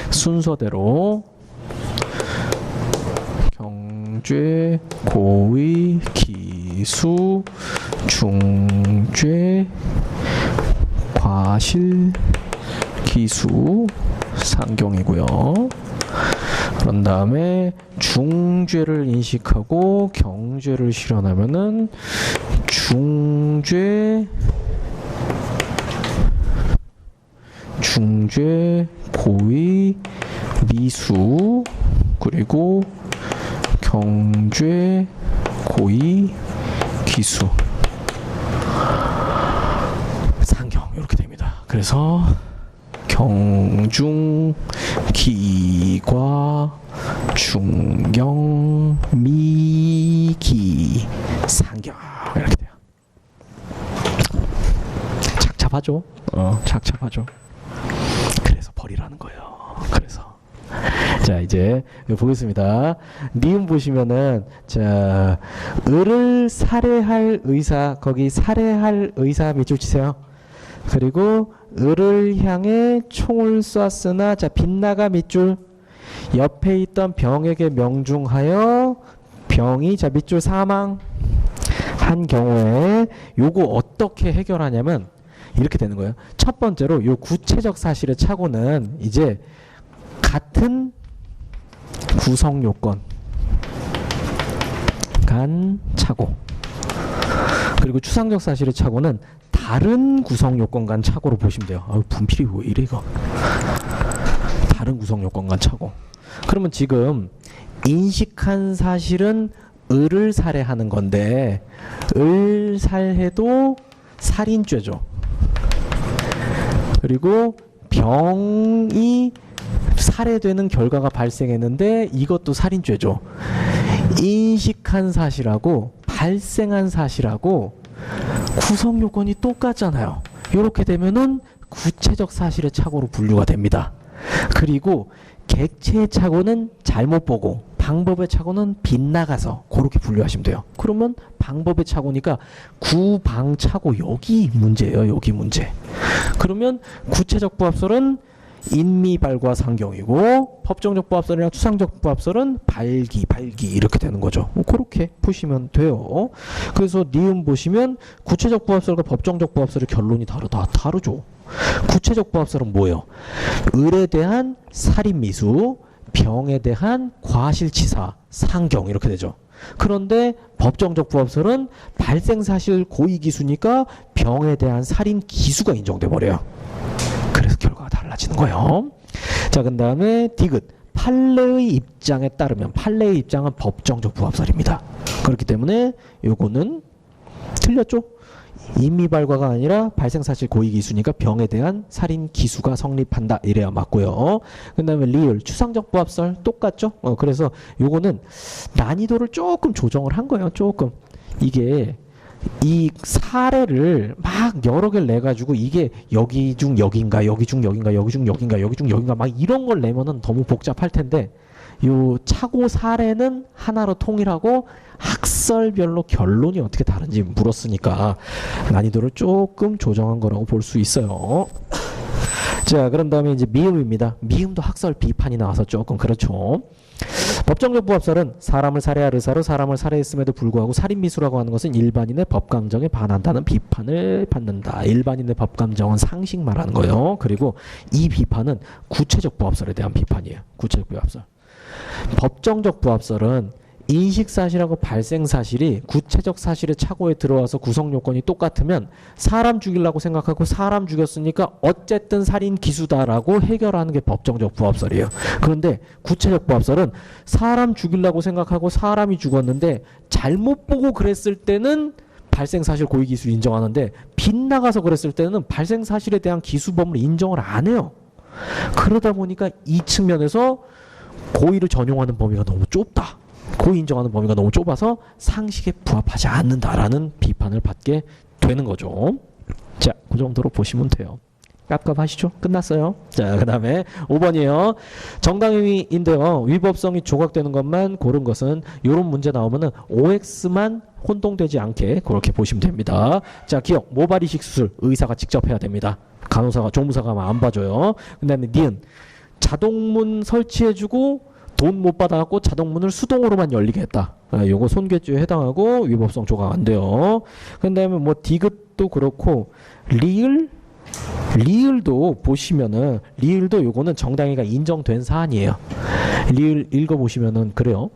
순서대로 경죄, 고의, 기수, 중죄, 과실, 기수, 상경이고요. 그런 다음에 중죄를 인식하고 경죄를 실현하면은 중죄, 고의, 미수, 그리고 경죄, 고의, 기수, 상경 이렇게 됩니다. 그래서 경중, 기과, 중경, 미기, 상경 이렇게 돼요. 착잡하죠. 착잡하죠. 그래서 버리라는 거예요. 그래서 자 이제 보겠습니다. 니은 보시면은 자 을을 살해할 의사 거기 살해할 의사 밑줄 치세요. 그리고 을을 향해 총을 쐈으나 자 빗나가 밑줄 옆에 있던 병에게 명중하여 병이 자 밑줄 사망한 경우에 요거 어떻게 해결하냐면 이렇게 되는 거예요. 첫 번째로 요 구체적 사실의 착오는 이제 같은 구성 요건 간 착오 그리고 추상적 사실의 착오는 다른 구성 요건 간 착오로 보시면 돼요. 분필이 왜 이래 이거. 다른 구성 요건 간 착오. 그러면 지금 인식한 사실은 을을 살해하는 건데 을 살해도 살인죄죠. 그리고 병이 살해되는 결과가 발생했는데 이것도 살인죄죠. 인식한 사실하고 발생한 사실하고 구성 요건이 똑같잖아요. 이렇게 되면은 구체적 사실의 착오로 분류가 됩니다. 그리고 객체의 착오는 잘못 보고 방법의 착오는 빗나가서 그렇게 분류하시면 돼요. 그러면 방법의 착오니까 구방착오 여기 문제예요. 여기 문제. 그러면 구체적 부합설은 인미발과 상경이고 법정적 부합설이랑 추상적 부합설은 발기 이렇게 되는 거죠. 그렇게 푸시면 돼요. 그래서 니은 보시면 구체적 부합설과 법정적 부합설의 결론이 다르죠. 구체적 부합설은 뭐예요? 을에 대한 살인미수, 병에 대한 과실치사, 상경 이렇게 되죠. 그런데 법정적 부합설은 발생사실 고의기수니까 병에 대한 살인기수가 인정돼 버려요. 그래서 결과가 달라지는 거예요. 자, 그 다음에 디귿. 판례의 입장에 따르면 판례의 입장은 법정적 부합설입니다. 그렇기 때문에 요거는 틀렸죠? 인미발과가 아니라 발생사실 고의기수니까 병에 대한 살인기수가 성립한다. 이래야 맞고요. 그 다음에 리을. 추상적 부합설 똑같죠? 그래서 요거는 난이도를 조금 조정을 한 거예요. 조금. 이게 이 사례를 막 여러 개를 내가지고 이게 여기 중 여긴가 여기 중 여긴가 여기 중 여긴가 여기 중 여긴가 막 이런 걸 내면은 너무 복잡할 텐데 요 착오 사례는 하나로 통일하고 학설별로 결론이 어떻게 다른지 물었으니까 난이도를 조금 조정한 거라고 볼 수 있어요. 자, 그런 다음에 이제 미음입니다. 미음도 학설 비판이 나와서 조금 그렇죠. 법정적 부합설은 사람을 살해할 의사로 사람을 살해했음에도 불구하고 살인미수라고 하는 것은 일반인의 법감정에 반한다는 비판을 받는다. 일반인의 법감정은 상식 말하는 거예요. 그리고 이 비판은 구체적 부합설에 대한 비판이에요. 구체적 부합설. 법정적 부합설은 인식사실하고 발생사실이 구체적 사실의 착오에 들어와서 구성요건이 똑같으면 사람 죽이려고 생각하고 사람 죽였으니까 어쨌든 살인 기수다라고 해결하는 게 법정적 부합설이에요. 그런데 구체적 부합설은 사람 죽이려고 생각하고 사람이 죽었는데 잘못 보고 그랬을 때는 발생사실 고의기수 인정하는데 빗나가서 그랬을 때는 발생사실에 대한 기수범을 인정을 안 해요. 그러다 보니까 이 측면에서 고의를 전용하는 범위가 너무 좁다. 고의 인정하는 범위가 너무 좁아서 상식에 부합하지 않는다라는 비판을 받게 되는 거죠. 자, 그 정도로 보시면 돼요. 깝깝하시죠? 끝났어요. 자, 그 다음에 5번이에요. 정당행위인데요. 위법성이 조각되는 것만 고른 것은 이런 문제 나오면은 OX만 혼동되지 않게 그렇게 보시면 됩니다. 자, 기억. 모발이식 수술 의사가 직접 해야 됩니다. 간호사가 조무사가 안 봐줘요. 그 다음에 니은. 자동문 설치해주고 돈 못 받아갖고 자동문을 수동으로만 열리게 했다. 요거 손괴죄에 해당하고 위법성 조각 안 돼요. 그 다음에 뭐 디귿도 그렇고 리을도 보시면은 리을도 요거는 정당히가 인정된 사안이에요. 리을 읽어보시면은 그래요.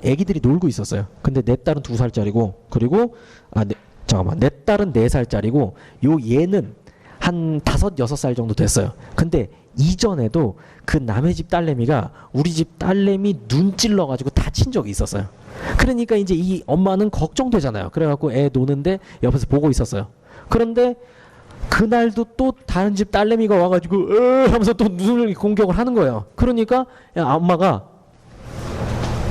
애기들이 놀고 있었어요. 근데 내 딸은 2살짜리고 그리고 내 딸은 4살짜리고 요 얘는 한 5, 6살 정도 됐어요. 근데 이전에도 그 남의 집 딸내미가 우리 집 딸내미 눈 찔러가지고 다친 적이 있었어요. 그러니까 이제 이 엄마는 걱정되잖아요. 그래갖고 애 노는데 옆에서 보고 있었어요. 그런데 그날도 또 다른 집 딸내미가 와가지고 하면서 또 눈을 공격을 하는 거예요. 그러니까 엄마가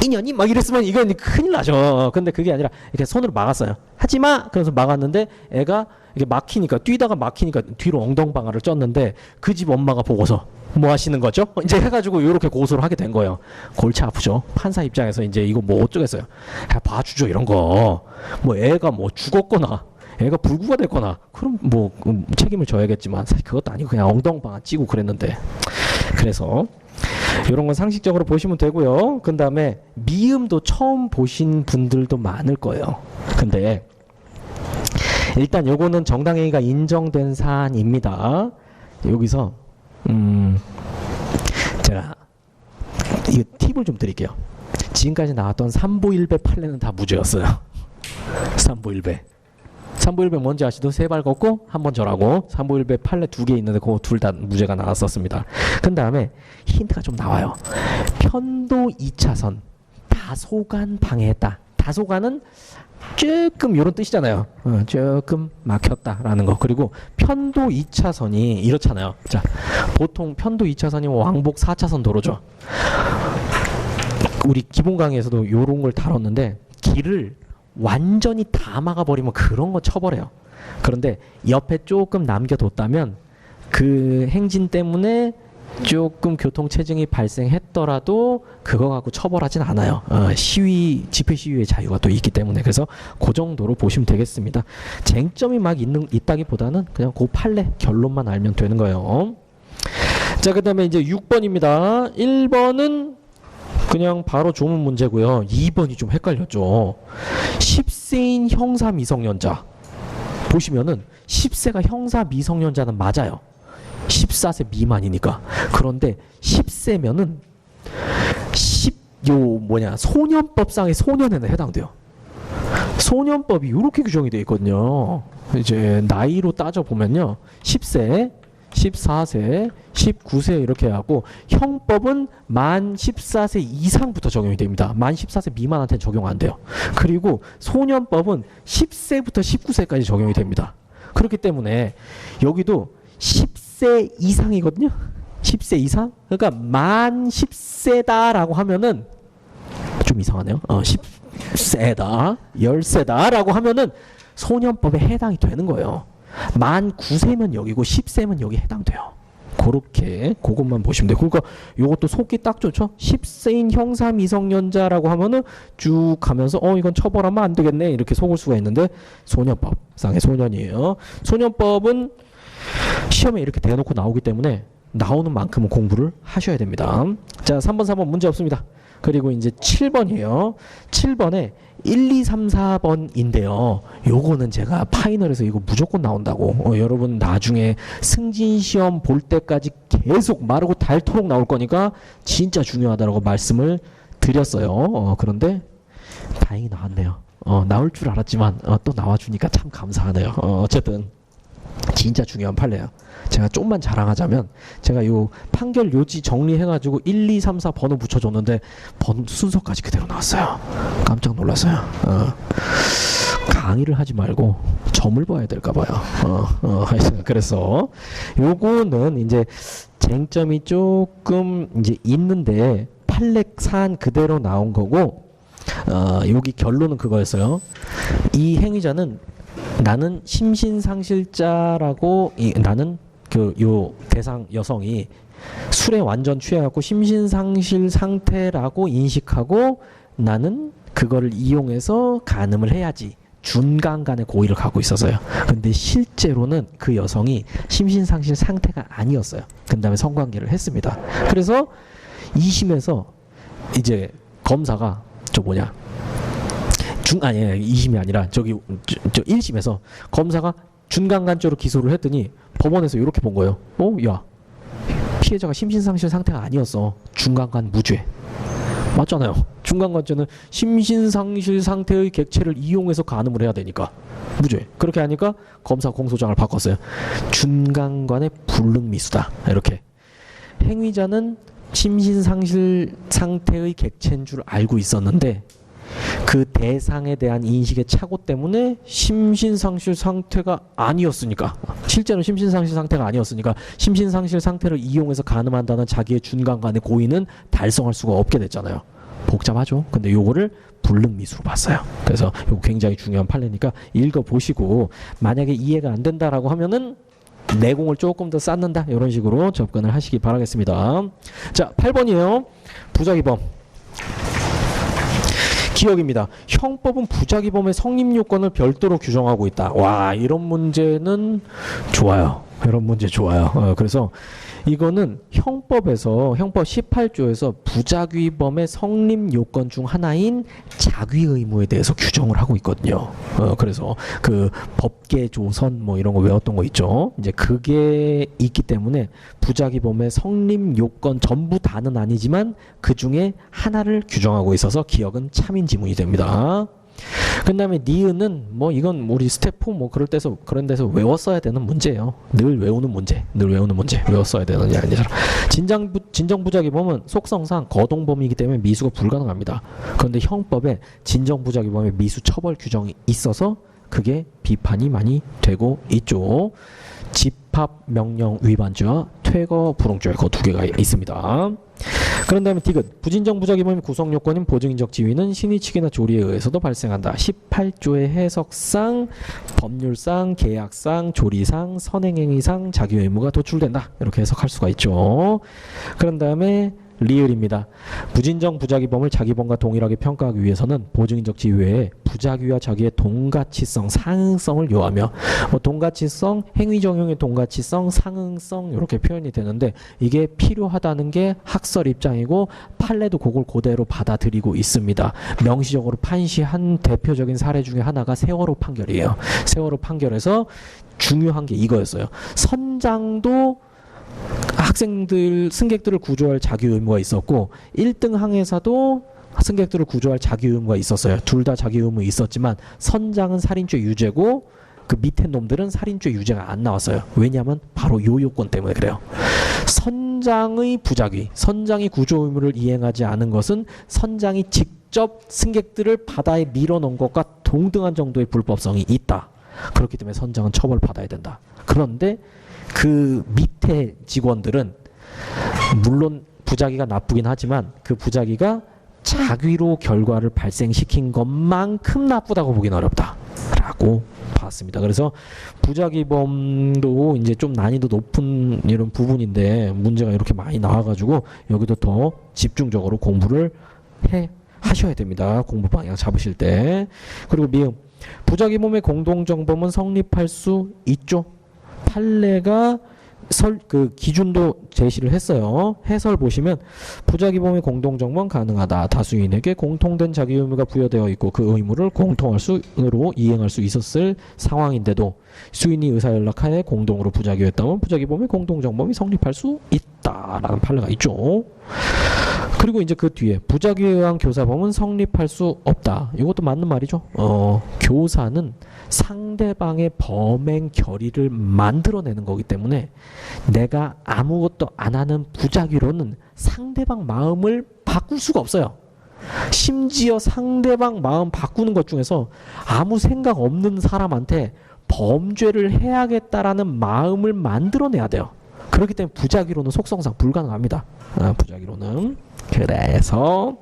인연이 막 이랬으면 이건 큰일 나죠. 근데 그게 아니라 이렇게 손으로 막았어요. 하지마! 그래서 막았는데 애가 이게 막히니까, 뛰다가 막히니까 뒤로 엉덩방아를 쪘는데 그 집 엄마가 보고서 뭐 하시는 거죠? 이제 해가지고 이렇게 고소를 하게 된 거예요. 골치 아프죠. 판사 입장에서 이제 이거 뭐 어쩌겠어요. 야, 봐주죠, 이런 거. 뭐 애가 뭐 죽었거나 애가 불구가 됐거나 그럼 뭐 책임을 져야겠지만 사실 그것도 아니고 그냥 엉덩방아 찌고 그랬는데. 그래서 이런 건 상식적으로 보시면 되고요. 그 다음에 미음도 처음 보신 분들도 많을 거예요. 근데 일단 요거는 정당행위가 인정된 사안입니다. 여기서 제가 이 팁을 좀 드릴게요. 지금까지 나왔던 삼보일배 판례는 다 무죄였어요. 삼보일배. 삼보일배 뭔지 아시죠? 세 발 걷고 한 번 절하고. 삼보일배 판례 2개 있는데 그거 둘 다 무죄가 나왔었습니다. 그 다음에 힌트가 좀 나와요. 편도 2차선 다소간 방해했다. 다소간은 조금 이런 뜻이잖아요. 조금 막혔다라는 거. 그리고 편도 2차선이 이렇잖아요. 자, 보통 편도 2차선이 왕복 4차선 도로죠. 우리 기본 강의에서도 이런 걸 다뤘는데 길을 완전히 다 막아버리면 그런 거 처벌해요. 그런데 옆에 조금 남겨뒀다면 그 행진 때문에 조금 교통체증이 발생했더라도 그거 갖고 처벌하진 않아요. 시위, 집회 시위의 자유가 또 있기 때문에. 그래서 그 정도로 보시면 되겠습니다. 쟁점이 막 있다기보다는 그냥 그 판례 결론만 알면 되는 거예요. 자, 그 다음에 이제 6번입니다. 1번은 그냥 바로 조문 문제고요. 2번이 좀 헷갈렸죠. 10세인 형사 미성년자 보시면은 10세가 형사 미성년자는 맞아요. 14세 미만이니까. 그런데 10세면은 소년법상의 소년에는 해당돼요. 소년법이 이렇게 규정이 되어 있거든요. 이제 나이로 따져 보면요. 10세, 14세, 19세 이렇게 하고 형법은 만 14세 이상부터 적용이 됩니다. 만 14세 미만한테는 적용 안 돼요. 그리고 소년법은 10세부터 19세까지 적용이 됩니다. 그렇기 때문에 여기도 10세 이상이거든요. 10세 이상? 그러니까 만 10세다라고 하면은 좀 이상하네요. 10세다, 10세다라고 하면은 소년법에 해당이 되는 거예요. 만 9세면 여기고 10세면 여기 해당돼요. 그렇게 그것만 보시면 돼요. 그러니까 이것도 속기 딱 좋죠. 10세인 형사 미성년자라고 하면은 쭉 가면서 이건 처벌하면 안 되겠네 이렇게 속을 수가 있는데 소년법상의 소년이에요. 소년법은 시험에 이렇게 대놓고 나오기 때문에 나오는 만큼은 공부를 하셔야 됩니다. 자, 3번, 4번 문제 없습니다. 그리고 이제 7번이에요. 7번에 1, 2, 3, 4번인데요. 요거는 제가 파이널에서 이거 무조건 나온다고. 여러분 나중에 승진시험 볼 때까지 계속 마르고 닳도록 나올 거니까 진짜 중요하다고 말씀을 드렸어요. 그런데 다행히 나왔네요. 나올 줄 알았지만 또 나와주니까 참 감사하네요. 어쨌든 진짜 중요한 판례예요. 제가 좀만 자랑하자면 제가 요 판결 요지 정리해가지고 1, 2, 3, 4 번호 붙여줬는데 번호 순서까지 그대로 나왔어요. 깜짝 놀랐어요. 강의를 하지 말고 점을 봐야 될까봐요. 그래서 요거는 이제 쟁점이 조금 이제 있는데 판례 사안 그대로 나온 거고 여기 결론은 그거였어요. 이 행위자는 나는 심신상실자라고 나는 요 대상 여성이 술에 완전 취해갖고 심신상실 상태라고 인식하고 나는 그거를 이용해서 간음을 해야지 준강간의 고의를 갖고 있어서요. 근데 실제로는 그 여성이 심신상실 상태가 아니었어요. 그 다음에 성관계를 했습니다. 그래서 2심에서 이제 검사가 2심이 아니라 저 1심에서 검사가 준강간죄로 기소를 했더니 법원에서 이렇게 본 거예요. 야, 피해자가 심신상실 상태가 아니었어. 준강간 무죄. 맞잖아요. 준강간죄는 심신상실 상태의 객체를 이용해서 간음을 해야 되니까 무죄. 그렇게 하니까 검사 공소장을 바꿨어요. 준강간의 불능미수다. 이렇게. 행위자는 심신상실 상태의 객체인 줄 알고 있었는데 그 대상에 대한 인식의 착오 때문에 심신상실 상태가 아니었으니까, 실제로 심신상실 상태가 아니었으니까 심신상실 상태를 이용해서 간음한다는 자기의 준강간의 고의는 달성할 수가 없게 됐잖아요. 복잡하죠. 근데 요거를 불능미수로 봤어요. 그래서 요거 굉장히 중요한 판례니까 읽어보시고 만약에 이해가 안 된다라고 하면은 내공을 조금 더 쌓는다 이런 식으로 접근을 하시기 바라겠습니다. 자, 8번이에요. 부작위범. 기억입니다. 형법은 부작위범의 성립 요건을 별도로 규정하고 있다. 와, 이런 문제는 좋아요. 이런 문제 좋아요. 그래서 이거는 형법에서 형법 18조에서 부작위범의 성립 요건 중 하나인 자귀 의무에 대해서 규정을 하고 있거든요. 그래서 그 법계 조선 뭐 이런 거 외웠던 거 있죠. 이제 그게 있기 때문에 부작위범의 성립 요건 전부 다는 아니지만 그 중에 하나를 규정하고 있어서 기억은 참인 지문이 됩니다. 그 다음에 니은은 뭐 이건 우리 스텝 4 뭐 그런 데서 외웠어야 되는 문제예요. 늘 외우는 문제. 외웠어야 되는 게 아니라. 진정부작위범은 속성상 거동범위이기 때문에 미수가 불가능합니다. 그런데 형법에 진정부작위범의 미수 처벌 규정이 있어서 그게 비판이 많이 되고 있죠. 집합명령 위반죄와 퇴거 불응죄 그 두 개가 있습니다. 그런 다음에 디귿. 부진정부작위범의 구성요건인 보증인적 지위는 신의칙이나 조리에 의해서도 발생한다. 18조의 해석상, 법률상, 계약상, 조리상, 선행행위상 자기의무가 도출된다. 이렇게 해석할 수가 있죠. 그런 다음에 리을입니다. 부진정 부작위범을 자기범과 동일하게 평가하기 위해서는 보증인적 지위 외에 부작위와 자기의 동가치성, 상응성을 요하며 뭐 동가치성, 행위정형의 동가치성, 상응성 이렇게 표현이 되는데 이게 필요하다는 게 학설 입장이고 판례도 그걸 그대로 받아들이고 있습니다. 명시적으로 판시한 대표적인 사례 중에 하나가 세월호 판결이에요. 세월호 판결에서 중요한 게 이거였어요. 선장도 승객들을 구조할 자기 의무가 있었고 1등 항해사도 승객들을 구조할 자기 의무가 있었어요. 둘 다 자기 의무 있었지만 선장은 살인죄 유죄고 그 밑에 놈들은 살인죄 유죄가 안 나왔어요. 왜냐하면 바로 요 요건 때문에 그래요. 선장의 부작위, 선장이 구조 의무를 이행하지 않은 것은 선장이 직접 승객들을 바다에 밀어넣은 것과 동등한 정도의 불법성이 있다. 그렇기 때문에 선장은 처벌받아야 된다. 그런데 그 밑에 직원들은 물론 부작위가 나쁘긴 하지만 그 부작위가 자귀로 결과를 발생시킨 것만큼 나쁘다고 보기는 어렵다라고 봤습니다. 그래서 부작위범도 이제 좀 난이도 높은 이런 부분인데 문제가 이렇게 많이 나와가지고 여기도 더 집중적으로 공부를 하셔야 됩니다. 공부 방향 잡으실 때. 그리고 미음. 부작위범의 공동정범은 성립할 수 있죠. 판례가 그 기준도 제시를 했어요. 해설 보시면 부작위범의 공동정범 가능하다. 다수인에게 공통된 자기 의무가 부여되어 있고 그 의무를 공통할 수로 이행할 수 있었을 상황인데도 수인이 의사연락하에 공동으로 부작위했다면 부작위범의 공동정범이 성립할 수 있다라는 판례가 있죠. 그리고 이제 그 뒤에 부작위에 의한 교사범은 성립할 수 없다. 이것도 맞는 말이죠. 교사는 상대방의 범행 결의를 만들어내는 거기 때문에 내가 아무것도 안 하는 부작위로는 상대방 마음을 바꿀 수가 없어요. 심지어 상대방 마음 바꾸는 것 중에서 아무 생각 없는 사람한테 범죄를 해야겠다라는 마음을 만들어내야 돼요. 그렇기 때문에 부작위로는 속성상 불가능합니다. 부작위로는. 그래서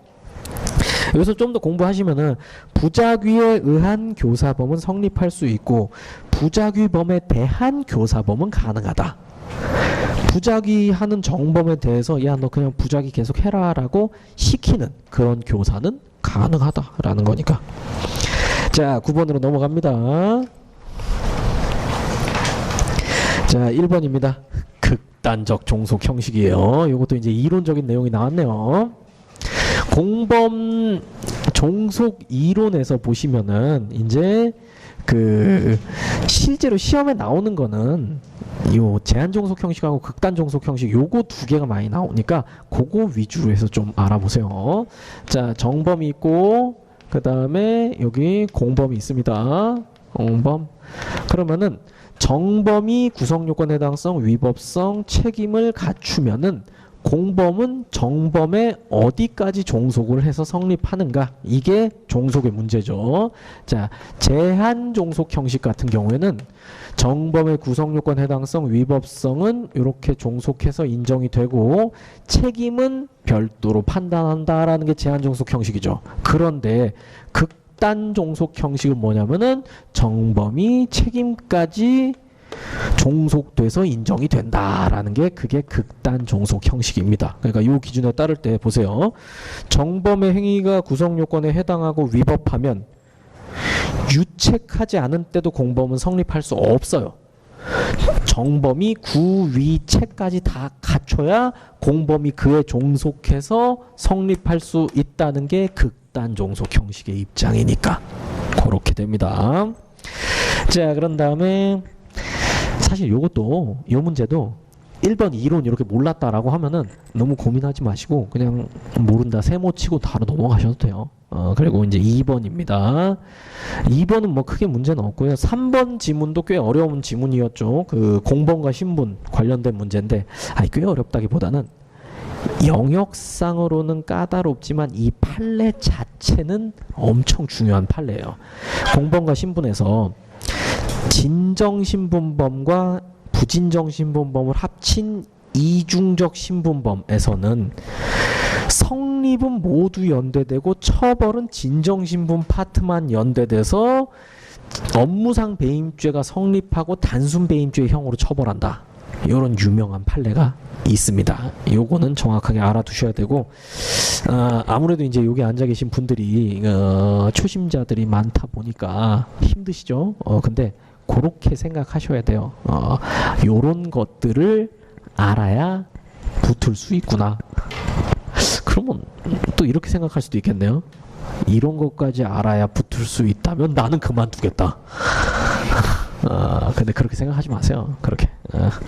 여기서 좀 더 공부하시면은 부작위에 의한 교사범은 성립할 수 있고 부작위범에 대한 교사범은 가능하다. 부작위하는 정범에 대해서 야 너 그냥 부작위 계속 해라라고 시키는 그런 교사는 가능하다라는 거니까. 자, 9번으로 넘어갑니다. 자, 1번입니다. 극단적 종속 형식이에요. 이것도 이제 이론적인 내용이 나왔네요. 공범 종속 이론에서 보시면은 이제 그 실제로 시험에 나오는 거는 요 제한 종속 형식하고 극단 종속 형식 요거 두 개가 많이 나오니까 그거 위주로 해서 좀 알아보세요. 자, 정범이 있고 그 다음에 여기 공범이 있습니다. 공범. 그러면은 정범이 구성요건 해당성, 위법성, 책임을 갖추면은 공범은 정범에 어디까지 종속을 해서 성립하는가? 이게 종속의 문제죠. 자, 제한 종속 형식 같은 경우에는 정범의 구성요건 해당성, 위법성은 이렇게 종속해서 인정이 되고 책임은 별도로 판단한다라는 게 제한 종속 형식이죠. 그런데 극단 종속 형식은 뭐냐면은 정범이 책임까지 종속돼서 인정이 된다라는 게 그게 극단 종속 형식입니다. 그러니까 이 기준에 따를 때 보세요. 정범의 행위가 구성요건에 해당하고 위법하면 유책하지 않은 때도 공범은 성립할 수 없어요. 정범이 구위책까지 다 갖춰야 공범이 그에 종속해서 성립할 수 있다는 게 극단 종속 형식의 입장이니까 그렇게 됩니다. 자, 그런 다음에 사실 요것도 요 문제도 1번 2론 이렇게 몰랐다라고 하면은 너무 고민하지 마시고 그냥 모른다 세모 치고 바로 넘어가셔도 돼요. 그리고 이제 2번입니다. 2번은 뭐 크게 문제는 없고요. 3번 지문도 꽤 어려운 지문이었죠. 그 공범과 신분 관련된 문제인데 꽤 어렵다기보다는 영역상으로는 까다롭지만 이 판례 자체는 엄청 중요한 판례예요. 공범과 신분에서 진정신분범과 부진정신분범을 합친 이중적 신분범에서는 성립은 모두 연대되고 처벌은 진정신분 파트만 연대돼서 업무상 배임죄가 성립하고 단순 배임죄형으로 처벌한다. 이런 유명한 판례가 있습니다. 요거는 정확하게 알아두셔야 되고 아무래도 이제 여기 앉아 계신 분들이 초심자들이 많다 보니까 힘드시죠. 근데 그렇게 생각하셔야 돼요. 요런 것들을 알아야 붙을 수 있구나. 그러면 또 이렇게 생각할 수도 있겠네요. 이런 것까지 알아야 붙을 수 있다면 나는 그만두겠다. 근데 그렇게 생각하지 마세요. 그렇게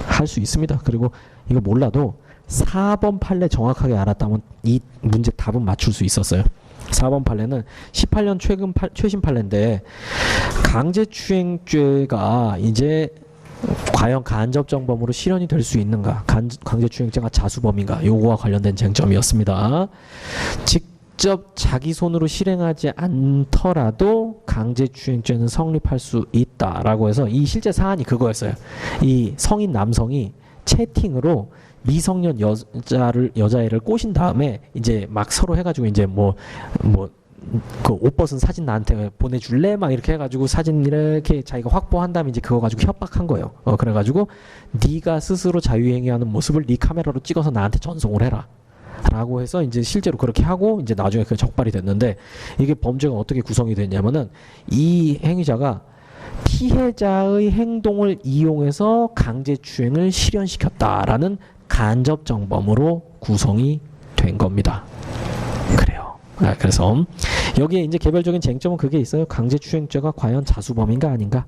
할 수 있습니다. 그리고 이거 몰라도 4번 판례 정확하게 알았다면 이 문제 답은 맞출 수 있었어요. 4번 판례는 18년 최신 판례인데 강제추행죄가 이제 과연 간접정범으로 실현이 될 수 있는가, 강제추행죄가 자수범인가, 요거와 관련된 쟁점이었습니다. 직접 자기 손으로 실행하지 않더라도 강제추행죄는 성립할 수 있다라고 해서 이 실제 사안이 그거였어요. 이 성인 남성이 채팅으로 미성년 여자애를 꼬신 다음에 이제 막 서로 해가지고 이제 그 옷 벗은 사진 나한테 보내줄래? 막 이렇게 해가지고 사진 이렇게 자기가 확보한 다음에 이제 그거 가지고 협박한 거예요. 그래가지고 네가 스스로 자유행위하는 모습을 네 카메라로 찍어서 나한테 전송을 해라. 라고 해서 이제 실제로 그렇게 하고 이제 나중에 그게 적발이 됐는데 이게 범죄가 어떻게 구성이 됐냐면은 이 행위자가 피해자의 행동을 이용해서 강제추행을 실현시켰다라는 간접정범으로 구성이 된 겁니다. 그래요. 그래서 여기에 이제 개별적인 쟁점은 그게 있어요. 강제추행죄가 과연 자수범인가 아닌가?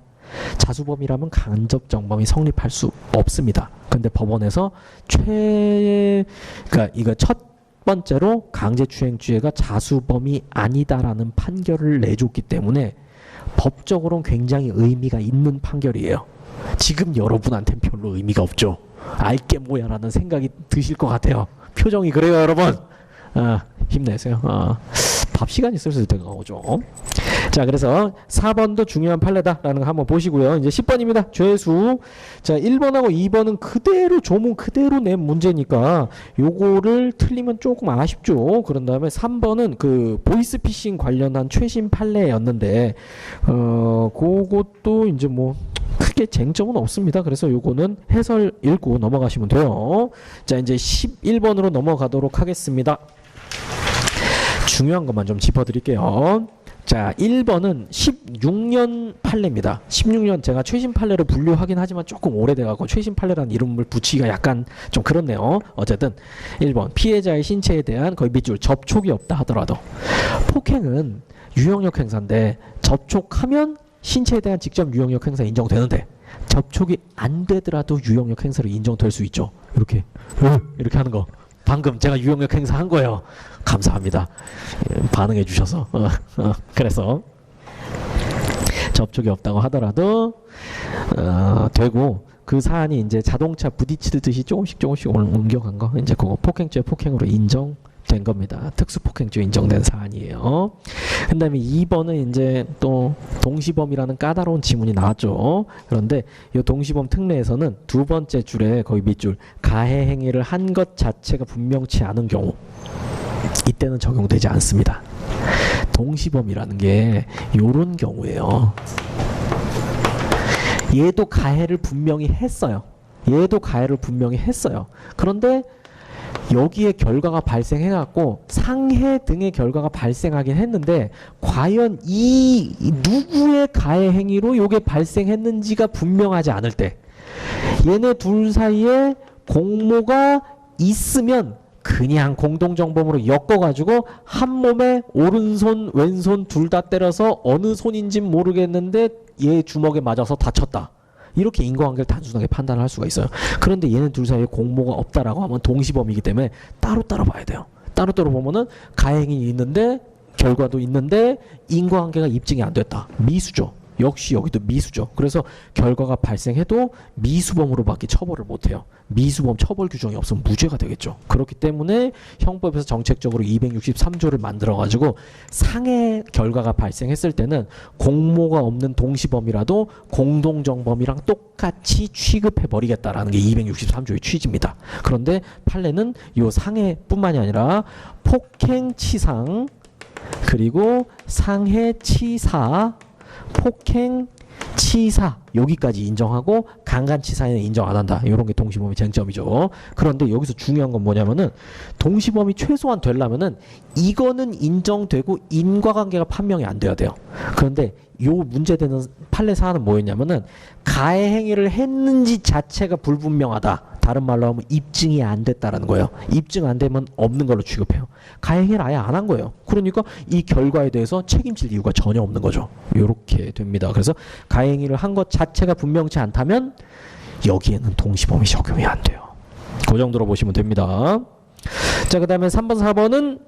자수범이라면 간접정범이 성립할 수 없습니다. 근데 법원에서 그러니까 이거 첫 번째로 강제추행죄가 자수범이 아니다라는 판결을 내줬기 때문에 법적으로는 굉장히 의미가 있는 판결이에요. 지금 여러분한테는 별로 의미가 없죠. 알게 뭐야라는 생각이 드실 것 같아요. 표정이 그래요, 여러분. 힘내세요. 밥 시간 있을 때 나오죠. 자, 그래서 4번도 중요한 판례다라는 거 한번 보시고요. 이제 10번입니다. 죄수. 자, 1번하고 2번은 그대로 조문 그대로 낸 문제니까 요거를 틀리면 조금 아쉽죠. 그런 다음에 3번은 그 보이스피싱 관련한 최신 판례였는데 그것도 이제 뭐 크게 쟁점은 없습니다. 그래서 요거는 해설 읽고 넘어가시면 돼요. 자, 이제 11번으로 넘어가도록 하겠습니다. 중요한 것만 좀 짚어드릴게요. 자, 1번은 16년 판례입니다. 16년 제가 최신 판례로 분류하긴 하지만 조금 오래돼가고 최신 판례라는 이름을 붙이기가 약간 좀 그렇네요. 어쨌든 1번 피해자의 신체에 대한 거의 밑줄 접촉이 없다 하더라도 폭행은 유형력 행사인데 접촉하면 신체에 대한 직접 유형력 행사 인정되는데 접촉이 안 되더라도 유형력 행사로 인정될 수 있죠. 이렇게 하는 거. 방금 제가 유형력 행사 한 거예요. 감사합니다. 반응해 주셔서. 그래서 접촉이 없다고 하더라도 되고 그 사안이 이제 자동차 부딪히듯이 조금씩 옮겨간 거, 이제 그거 폭행죄 폭행으로 인정된 겁니다. 특수폭행죄 인정된 사안이에요. 그 다음에 2번은 이제 또 동시범이라는 까다로운 지문이 나왔죠. 그런데 이 동시범 특례에서는 두 번째 줄에 거의 밑줄 가해 행위를 한 것 자체가 분명치 않은 경우, 이때는 적용되지 않습니다. 동시범이라는 게 요런 경우예요. 얘도 가해를 분명히 했어요. 그런데 여기에 결과가 발생해갖고 상해 등의 결과가 발생하긴 했는데 과연 이 누구의 가해 행위로 이게 발생했는지가 분명하지 않을 때, 얘네 둘 사이에 공모가 있으면 그냥 공동정범으로 엮어가지고 한 몸에 오른손 왼손 둘 다 때려서 어느 손인진 모르겠는데 얘 주먹에 맞아서 다쳤다, 이렇게 인과관계를 단순하게 판단을 할 수가 있어요. 그런데 얘네 둘 사이에 공모가 없다라고 하면 동시범이기 때문에 따로따로 봐야 돼요. 따로따로 보면은 가해행위 있는데 결과도 있는데 인과관계가 입증이 안 됐다, 미수죠. 역시 여기도 미수죠. 그래서 결과가 발생해도 미수범으로밖에 처벌을 못해요. 미수범 처벌 규정이 없으면 무죄가 되겠죠. 그렇기 때문에 형법에서 정책적으로 263조를 만들어가지고 상해 결과가 발생했을 때는 공모가 없는 동시범이라도 공동정범이랑 똑같이 취급해버리겠다라는 게 263조의 취지입니다. 그런데 판례는 이 상해뿐만이 아니라 폭행치상, 그리고 상해치사, 폭행치사 여기까지 인정하고 강간치사에는 인정 안 한다. 이런 게 동시범의 쟁점이죠. 그런데 여기서 중요한 건 뭐냐면은 동시범이 최소한 되려면은 이거는 인정되고 인과관계가 판명이 안 돼야 돼요. 그런데 요 문제되는 판례 사안은 뭐였냐면은 가해 행위를 했는지 자체가 불분명하다. 다른 말로 하면 입증이 안 됐다라는 거예요. 입증 안 되면 없는 걸로 취급해요. 가해 행위를 아예 안 한 거예요. 그러니까 이 결과에 대해서 책임질 이유가 전혀 없는 거죠. 이렇게 됩니다. 그래서 가해 행위를 한 것 자체가 분명치 않다면 여기에는 동시범위 적용이 안 돼요. 그 정도로 보시면 됩니다. 자, 그 다음에 3번, 4번은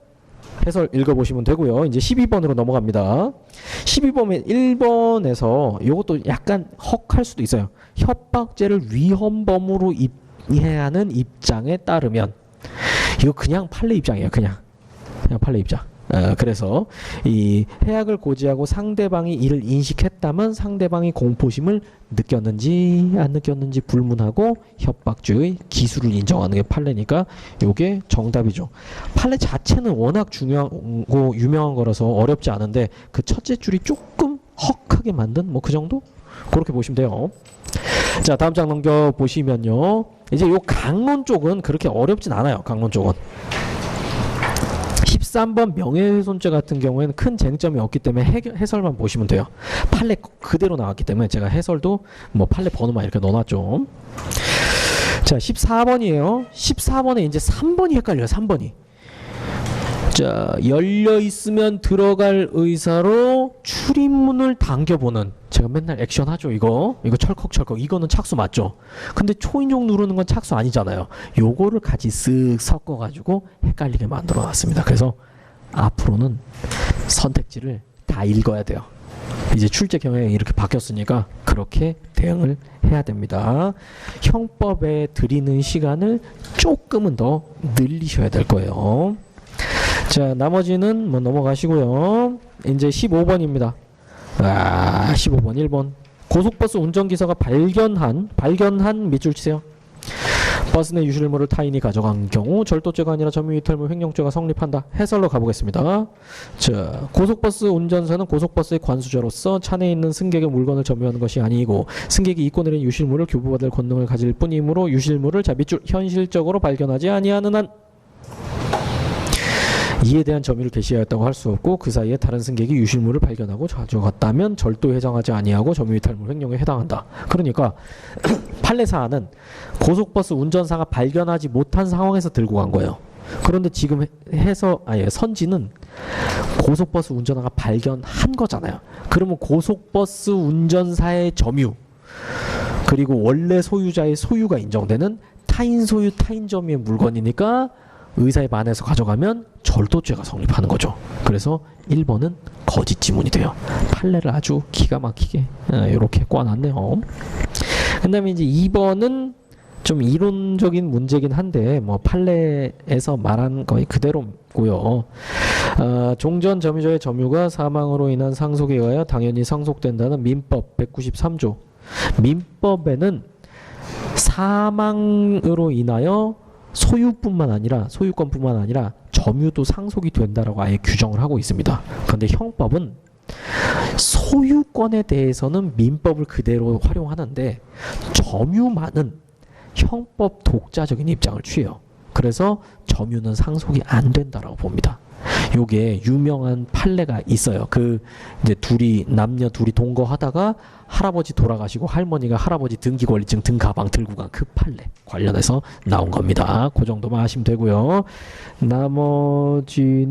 해설 읽어보시면 되고요. 이제 12번으로 넘어갑니다. 12번에 1번에서 이것도 약간 헉할 수도 있어요. 협박죄를 위헌범으로 이해하는 입장에 따르면, 이거 그냥 판례 입장이에요. 그냥 판례 입장. 그래서 이 해악을 고지하고 상대방이 이를 인식했다면 상대방이 공포심을 느꼈는지 안 느꼈는지 불문하고 협박죄의 기수를 인정하는 게 판례니까 이게 정답이죠. 판례 자체는 워낙 중요하고 유명한 거라서 어렵지 않은데 그 첫째 줄이 조금 헉하게 만든 뭐 그 정도? 그렇게 보시면 돼요. 자, 다음 장 넘겨보시면요. 이제 요 강론 쪽은 그렇게 어렵진 않아요. 강론 쪽은. 13번 명예훼손죄 같은 경우에는 큰 쟁점이 없기 때문에 해설만 보시면 돼요. 판례 그대로 나왔기 때문에 제가 해설도 뭐 판례 번호만 이렇게 넣어놨죠. 자, 14번이에요. 14번에 이제 3번이 헷갈려요. 3번이. 자, 열려 있으면 들어갈 의사로 출입문을 당겨보는, 제가 맨날 액션 하죠. 이거 철컥철컥. 이거는 착수 맞죠? 근데 초인종 누르는 건 착수 아니잖아요. 요거를 같이 쓱 섞어가지고 헷갈리게 만들어 놨습니다. 그래서 앞으로는 선택지를 다 읽어야 돼요. 이제 출제 경향이 이렇게 바뀌었으니까 그렇게 대응을 해야 됩니다. 형법에 드리는 시간을 조금은 더 늘리셔야 될 거예요. 자, 나머지는 뭐 넘어가시고요. 이제 15번입니다. 15번 1번. 고속버스 운전기사가 발견한 밑줄 치세요. 버스 내 유실물을 타인이 가져간 경우 절도죄가 아니라 점유이탈물 횡령죄가 성립한다. 해설로 가보겠습니다. 자, 고속버스 운전사는 고속버스의 관수자로서 차내에 있는 승객의 물건을 점유하는 것이 아니고 승객이 잊고 내린 유실물을 교부받을 권능을 가질 뿐이므로 유실물을 밑줄 현실적으로 발견하지 아니하는 한 이에 대한 점유를 개시하였다고 할 수 없고 그 사이에 다른 승객이 유실물을 발견하고 가져갔다면 절도에 해당하지 아니하고 점유이탈물 횡령에 해당한다. 그러니까 판례 사안은 고속버스 운전사가 발견하지 못한 상황에서 들고 간 거예요. 그런데 지금 선지는 고속버스 운전사가 발견한 거잖아요. 그러면 고속버스 운전사의 점유 그리고 원래 소유자의 소유가 인정되는 타인 소유 타인 점유의 물건이니까 의사에 반해서 가져가면 절도죄가 성립하는 거죠. 그래서 1번은 거짓 지문이 돼요. 판례를 아주 기가 막히게 이렇게 꽈놨네요. 그다음에 이제 2번은 좀 이론적인 문제긴 한데 뭐 판례에서 말한 거의 그대로고요. 종전 점유자의 점유가 사망으로 인한 상속에 의하여 당연히 상속된다는 민법 193조. 민법에는 사망으로 인하여 소유권뿐만 아니라 점유도 상속이 된다라고 아예 규정을 하고 있습니다. 그런데 형법은 소유권에 대해서는 민법을 그대로 활용하는데 점유만은 형법 독자적인 입장을 취해요. 그래서 점유는 상속이 안 된다라고 봅니다. 요게 유명한 판례가 있어요. 그 이제 남녀 둘이 동거하다가 할아버지 돌아가시고 할머니가 할아버지 등기권리증 등가방 들고 간 그 판례 관련해서 나온 겁니다. 그 정도만 아시면 되고요. 나머지는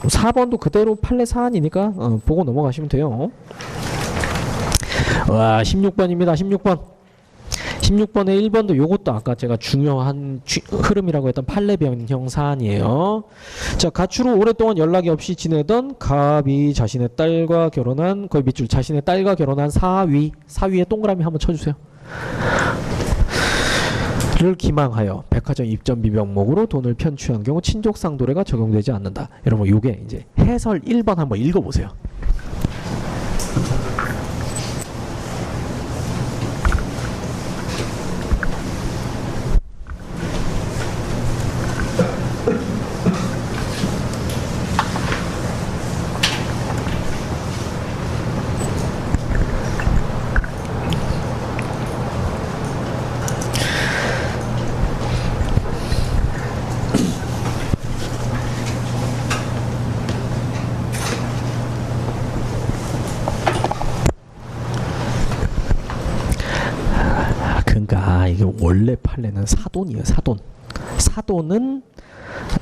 4번도 그대로 판례 사안이니까 보고 넘어가시면 돼요. 와, 16번입니다. 16번에 1번도 요것도 아까 제가 중요한 흐름이라고 했던 판례 변형 사안이에요. 자, 가추로 오랫동안 연락이 없이 지내던 갑이 자신의 딸과 결혼한, 거의 밑줄, 자신의 딸과 결혼한 사위의 동그라미 한번 쳐주세요. 를 기망하여 백화점 입점비 명목으로 돈을 편취한 경우 친족상도례가 적용되지 않는다. 여러분, 요게 이제 해설 1번 한번 읽어보세요. 이게 원래 판례는 사돈이에요. 사돈은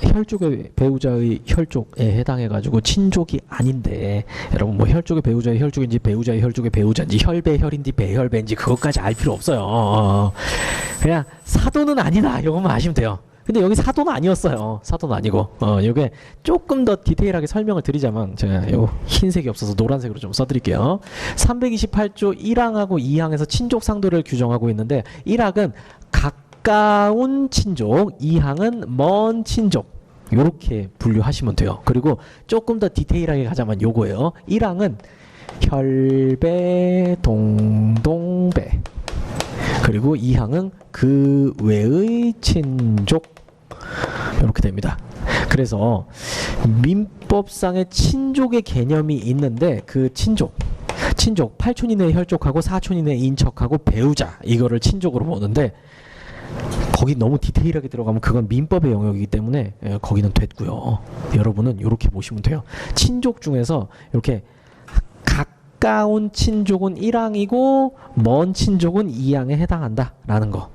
혈족의 배우자의 혈족에 해당해가지고 친족이 아닌데, 여러분 뭐 혈족의 배우자의 혈족인지 배우자의 혈족의 배우자인지 혈배혈인지 배혈배인지 그것까지 알 필요 없어요. 그냥 사돈은 아니다, 이것만 아시면 돼요. 근데 여기 사돈은 아니었어요. 사돈은 아니고 이게 조금 더 디테일하게 설명을 드리자면, 제가 요 흰색이 없어서 노란색으로 좀 써드릴게요. 328조 1항하고 2항에서 친족 상도를 규정하고 있는데, 1항은 가까운 친족, 2항은 먼 친족, 요렇게 분류하시면 돼요. 그리고 조금 더 디테일하게 가자면 요거예요. 1항은 혈배, 동동배, 그리고 2항은 그 외의 친족, 이렇게 됩니다. 그래서 민법상의 친족의 개념이 있는데, 그 친족 8촌 이내의 혈족하고 4촌 이내의 인척하고 배우자, 이거를 친족으로 보는데, 거기 너무 디테일하게 들어가면 그건 민법의 영역이기 때문에 거기는 됐고요. 여러분은 이렇게 보시면 돼요. 친족 중에서 이렇게 가까운 친족은 1항이고 먼 친족은 2항에 해당한다라는 거,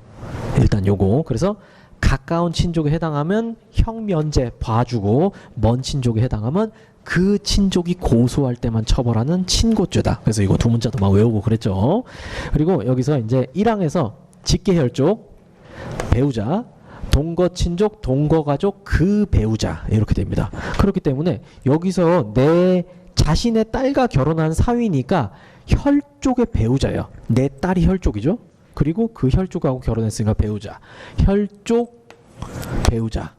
일단 요거. 그래서 가까운 친족에 해당하면 형면제 봐주고, 먼 친족에 해당하면 그 친족이 고소할 때만 처벌하는 친고죄다. 그래서 이거 두 문자도 막 외우고 그랬죠. 그리고 여기서 이제 1항에서 직계혈족, 배우자, 동거친족, 동거가족, 그 배우자, 이렇게 됩니다. 그렇기 때문에 여기서 내 자신의 딸과 결혼한 사위니까 혈족의 배우자예요. 내 딸이 혈족이죠. 그리고 그 혈족하고 결혼했으니까 배우자. 혈족 배우자.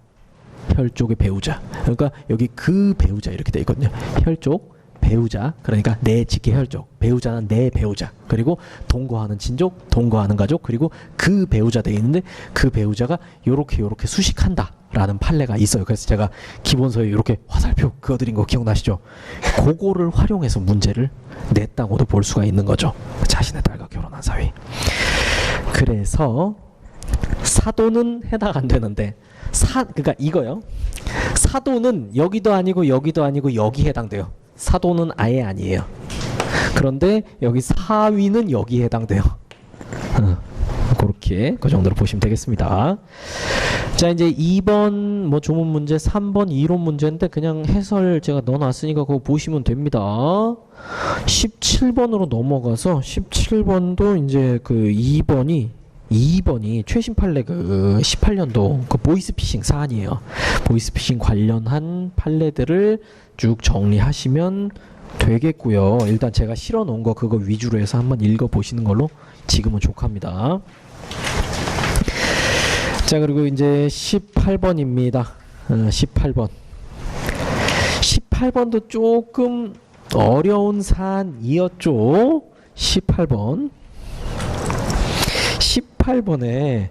혈족의 배우자. 그러니까 여기 그 배우자 이렇게 돼 있거든요. 혈족 배우자. 그러니까 내 직계 혈족. 배우자는 내 배우자. 그리고 동거하는 친족, 동거하는 가족, 그리고 그 배우자 돼 있는데, 그 배우자가 요렇게 수식한다 라는 판례가 있어요. 그래서 제가 기본서에 이렇게 화살표 그어드린 거 기억나시죠? 그거를 활용해서 문제를 냈다고도 볼 수가 있는 거죠. 자신의 딸과 결혼한 사위. 그래서 사돈은 해당 안 되는데, 그러니까 이거요. 사돈은 여기도 아니고 여기도 아니고 여기 해당돼요. 사돈은 아예 아니에요. 그런데 여기 사위는 여기에 해당돼요. 그렇게 그 정도로 보시면 되겠습니다. 자, 이제 2번 뭐 조문 문제, 3번 이론 문제인데 그냥 해설 제가 넣어놨으니까 그거 보시면 됩니다. 17번으로 넘어가서 17번도 이제 그 2번이 2번이 최신 판례 그 18년도 그 보이스피싱 사안이에요. 보이스피싱 관련한 판례들을 쭉 정리하시면 되겠고요. 일단 제가 실어 놓은 거 그거 위주로 해서 한번 읽어 보시는 걸로 지금은 족합니다. 자, 그리고 이제 18번입니다. 18번. 18번도 조금 어려운 사안이었죠. 18번. 18번에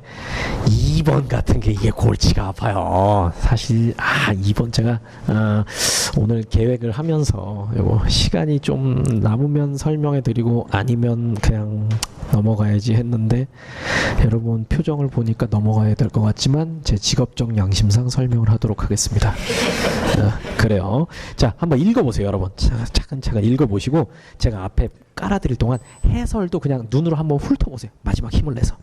2번 같은 게 이게 골치가 아파요. 사실 2번 제가 오늘 계획을 하면서 요거 시간이 좀 남으면 설명해 드리고 아니면 그냥 넘어가야지 했는데 여러분 표정을 보니까 넘어가야 될 것 같지만 제 직업적 양심상 설명을 하도록 하겠습니다. 그래요. 자, 한번 읽어보세요, 여러분. 차근차근 읽어보시고 제가 앞에 깔아드릴 동안 해설도 그냥 눈으로 한번 훑어보세요. 마지막 힘을 내서.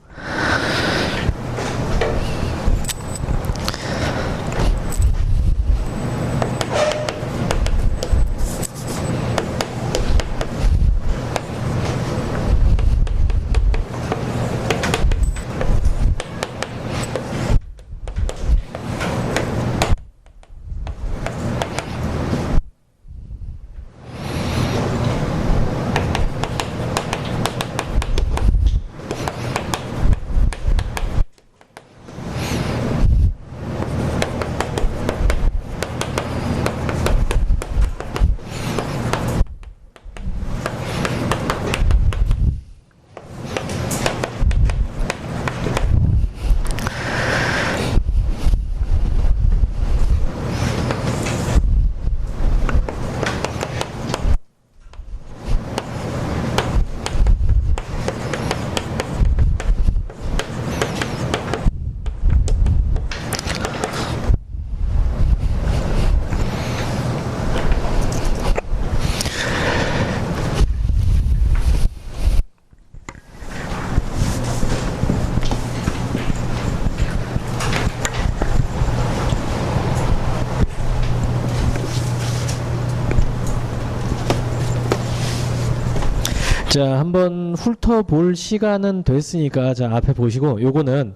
자, 한번 훑어볼 시간은 됐으니까 자, 앞에 보시고 요거는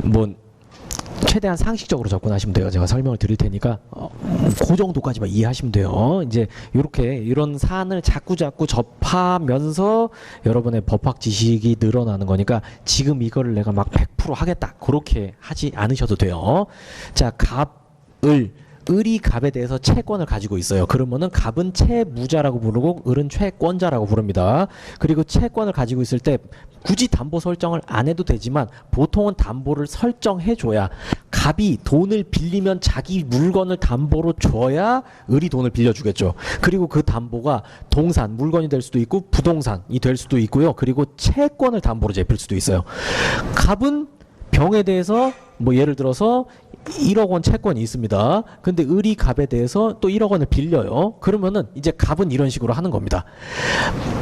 뭐 최대한 상식적으로 접근하시면 돼요. 제가 설명을 드릴 테니까 그 정도까지만 이해하시면 돼요. 이제 이렇게 이런 사안을 자꾸자꾸 접하면서 여러분의 법학 지식이 늘어나는 거니까 지금 이거를 내가 막 100% 하겠다 그렇게 하지 않으셔도 돼요. 자, 을이 갑에 대해서 채권을 가지고 있어요. 그러면은 갑은 채무자라고 부르고 을은 채권자라고 부릅니다. 그리고 채권을 가지고 있을 때 굳이 담보 설정을 안 해도 되지만 보통은 담보를 설정해 줘야 갑이 돈을 빌리면 자기 물건을 담보로 줘야 을이 돈을 빌려주겠죠. 그리고 그 담보가 동산, 물건이 될 수도 있고 부동산이 될 수도 있고요. 그리고 채권을 담보로 잡힐 수도 있어요. 갑은 병에 대해서 뭐 예를 들어서 1억 원 채권이 있습니다. 근데 을이 갑에 대해서 또 1억 원을 빌려요. 그러면은 이제 갑은 이런 식으로 하는 겁니다.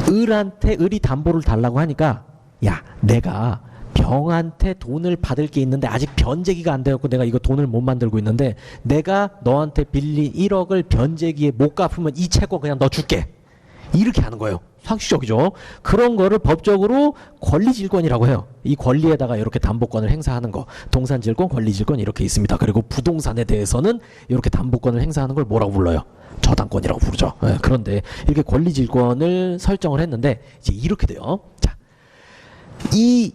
을이 담보를 달라고 하니까 야, 내가 병한테 돈을 받을 게 있는데 아직 변제기가 안 되었고 내가 이거 돈을 못 만들고 있는데 내가 너한테 빌린 1억을 변제기에 못 갚으면 이 채권 그냥 너 줄게. 이렇게 하는 거예요. 상식적이죠. 그런 거를 법적으로 권리질권이라고 해요. 이 권리에다가 이렇게 담보권을 행사하는 거. 동산질권, 권리질권 이렇게 있습니다. 그리고 부동산에 대해서는 이렇게 담보권을 행사하는 걸 뭐라고 불러요? 저당권이라고 부르죠. 네, 그런데 이렇게 권리질권을 설정을 했는데 이제 이렇게 돼요. 자, 이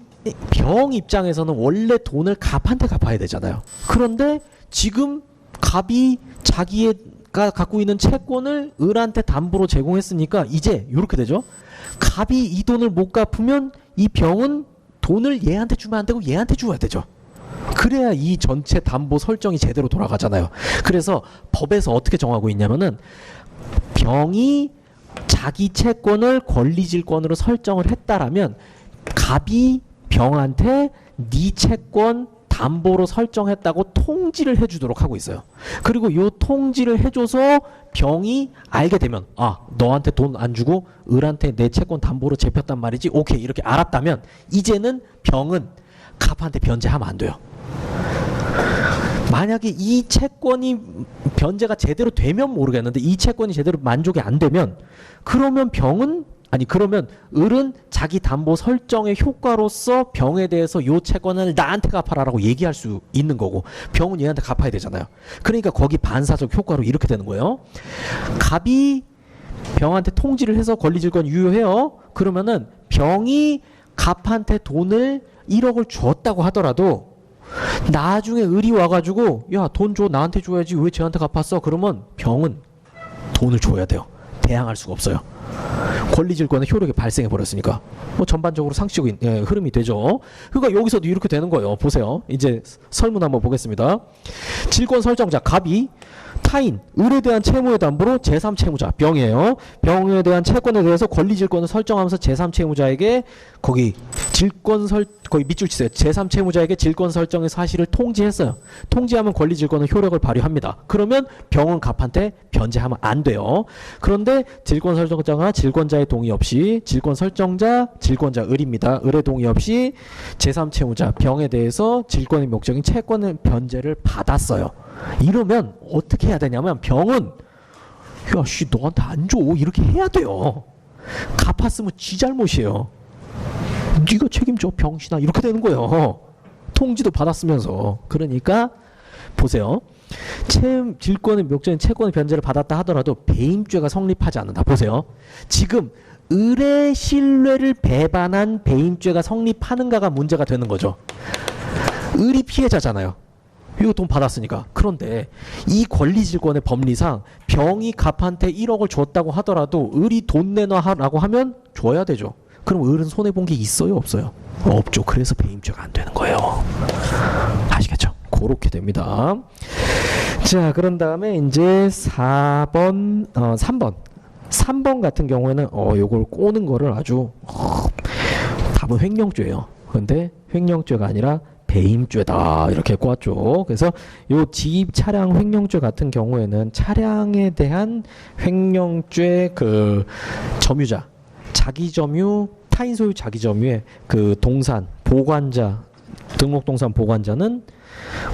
병 입장에서는 원래 돈을 갑한테 갚아야 되잖아요. 그런데 지금 갑이 자기가 갖고 있는 채권을 을한테 담보로 제공했으니까 이제 이렇게 되죠. 갑이 이 돈을 못 갚으면 이 병은 돈을 얘한테 주면 안 되고 얘한테 줘야 되죠. 그래야 이 전체 담보 설정이 제대로 돌아가잖아요. 그래서 법에서 어떻게 정하고 있냐면은 병이 자기 채권을 권리질권으로 설정을 했다라면 갑이 병한테 네 채권 담보로 설정했다고 통지를 해주도록 하고 있어요. 그리고 이 통지를 해줘서 병이 알게 되면 아, 너한테 돈 안 주고 을한테 내 채권 담보로 잡혔단 말이지. 오케이, 이렇게 알았다면 이제는 병은 갑한테 변제하면 안 돼요. 만약에 이 채권이 변제가 제대로 되면 모르겠는데 이 채권이 제대로 만족이 안 되면 그러면 병은 아니 그러면 을은 자기 담보 설정의 효과로서 병에 대해서 요 채권을 나한테 갚아라라고 얘기할 수 있는 거고 병은 얘한테 갚아야 되잖아요. 그러니까 거기 반사적 효과로 이렇게 되는 거예요. 갑이 병한테 통지를 해서 권리질권 유효해요. 그러면은 병이 갑한테 돈을 1억을 줬다고 하더라도 나중에 을이 와가지고 야, 돈 줘, 나한테 줘야지 왜 쟤한테 갚았어? 그러면 병은 돈을 줘야 돼요. 대항할 수가 없어요. 권리질권의 효력이 발생해 버렸으니까 뭐 전반적으로 상식적인 흐름이 되죠. 그러니까 여기서도 이렇게 되는 거예요. 보세요. 이제 설문 한번 보겠습니다. 질권 설정자 갑이 타인 을에 대한 채무의 담보로 제3채무자 병이에요. 병에 대한 채권에 대해서 권리질권을 설정하면서 제3채무자에게 거기 거기 밑줄 치세요. 제3채무자에게 질권 설정의 사실을 통지했어요. 통지하면 권리질권은 효력을 발휘합니다. 그러면 병은 갑한테 변제하면 안 돼요. 그런데 질권 설정자가 질권자의 동의 없이 질권 을입니다. 을의 동의 없이 제3채무자 병에 대해서 질권의 목적인 채권의 변제를 받았어요. 이러면 어떻게 해야 되냐면 병은 야, 씨, 너한테 안 줘. 이렇게 해야 돼요. 갚았으면 지 잘못이에요. 네가 책임져, 병신아. 이렇게 되는 거예요. 통지도 받았으면서. 그러니까 보세요. 질권의 목적인 채권의 변제를 받았다 하더라도 배임죄가 성립하지 않는다. 보세요. 지금 을의 신뢰를 배반한 배임죄가 성립하는가가 문제가 되는 거죠. 을이 피해자잖아요. 이거 돈 받았으니까. 그런데 이 권리질권의 법리상 병이 갑한테 1억을 줬다고 하더라도 을이 돈 내놔라고 하면 줘야 되죠. 그럼 을은 손해본 게 있어요? 없어요? 없죠. 그래서 배임죄가 안 되는 거예요. 아시겠죠? 그렇게 됩니다. 자, 그런 다음에 이제 3번 같은 경우에는 요걸 꼬는 거를 아주 답은 횡령죄예요. 근데 횡령죄가 아니라 배임죄다 이렇게 꼬았죠. 그래서 요 지입 차량 횡령죄 같은 경우에는 차량에 대한 횡령죄 그 점유자 자기 점유 타인 소유 자기 점유의 그 동산 보관자 등록동산 보관자는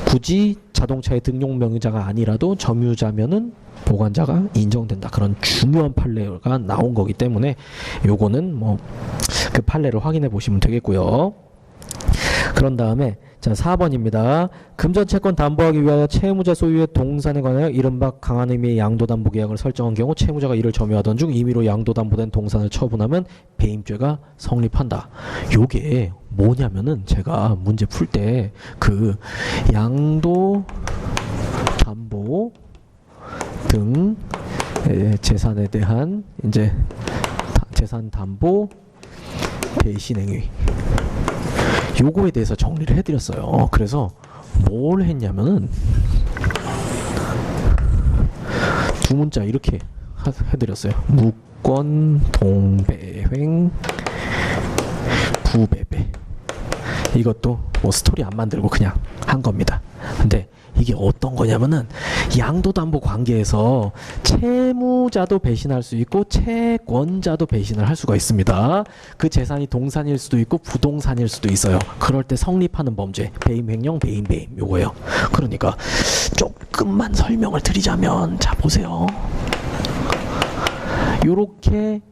굳이 자동차의 등록 명의자가 아니라도 점유자면은 보관자가 인정된다. 그런 중요한 판례가 나온 거기 때문에 요거는 뭐 그 판례를 확인해 보시면 되겠고요. 그런 다음에 자 4번입니다. 금전채권 담보하기 위하여 채무자 소유의 동산에 관하여 이른바 강한 의미의 양도담보 계약을 설정한 경우 채무자가 이를 점유하던 중 임의로 양도담보된 동산을 처분하면 배임죄가 성립한다. 요게 뭐냐면은 제가 문제 풀 때 그 양도담보 등 재산에 대한 이제 재산 담보 배신 행위 요거에 대해서 정리를 해드렸어요. 그래서 뭘 했냐면은 두 문자 이렇게 해드렸어요. 무권 동배횡 부배배. 이것도 뭐 스토리 안 만들고 그냥 한 겁니다. 근데 이게 어떤 거냐면은 양도담보 관계에서 채무자도 배신할 수 있고 채권자도 배신을 할 수가 있습니다. 그 재산이 동산일 수도 있고 부동산일 수도 있어요. 그럴 때 성립하는 범죄 배임 횡령 배임 요거예요. 그러니까 조금만 설명을 드리자면 자 보세요. 요렇게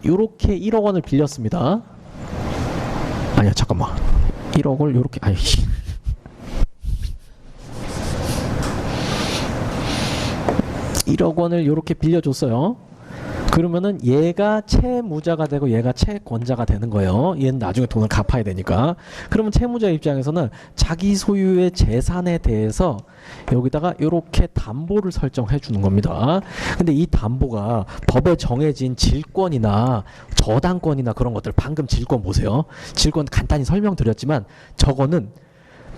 요렇게 1억 원을 빌렸습니다. 아니야 잠깐만 1억을 요렇게 1억 원을 이렇게 빌려줬어요. 그러면은 얘가 채무자가 되고 얘가 채권자가 되는 거예요. 얘는 나중에 돈을 갚아야 되니까. 그러면 채무자 입장에서는 자기 소유의 재산에 대해서 여기다가 이렇게 담보를 설정해 주는 겁니다. 근데 이 담보가 법에 정해진 질권이나 저당권이나 그런 것들 방금 질권 보세요. 질권 간단히 설명드렸지만 저거는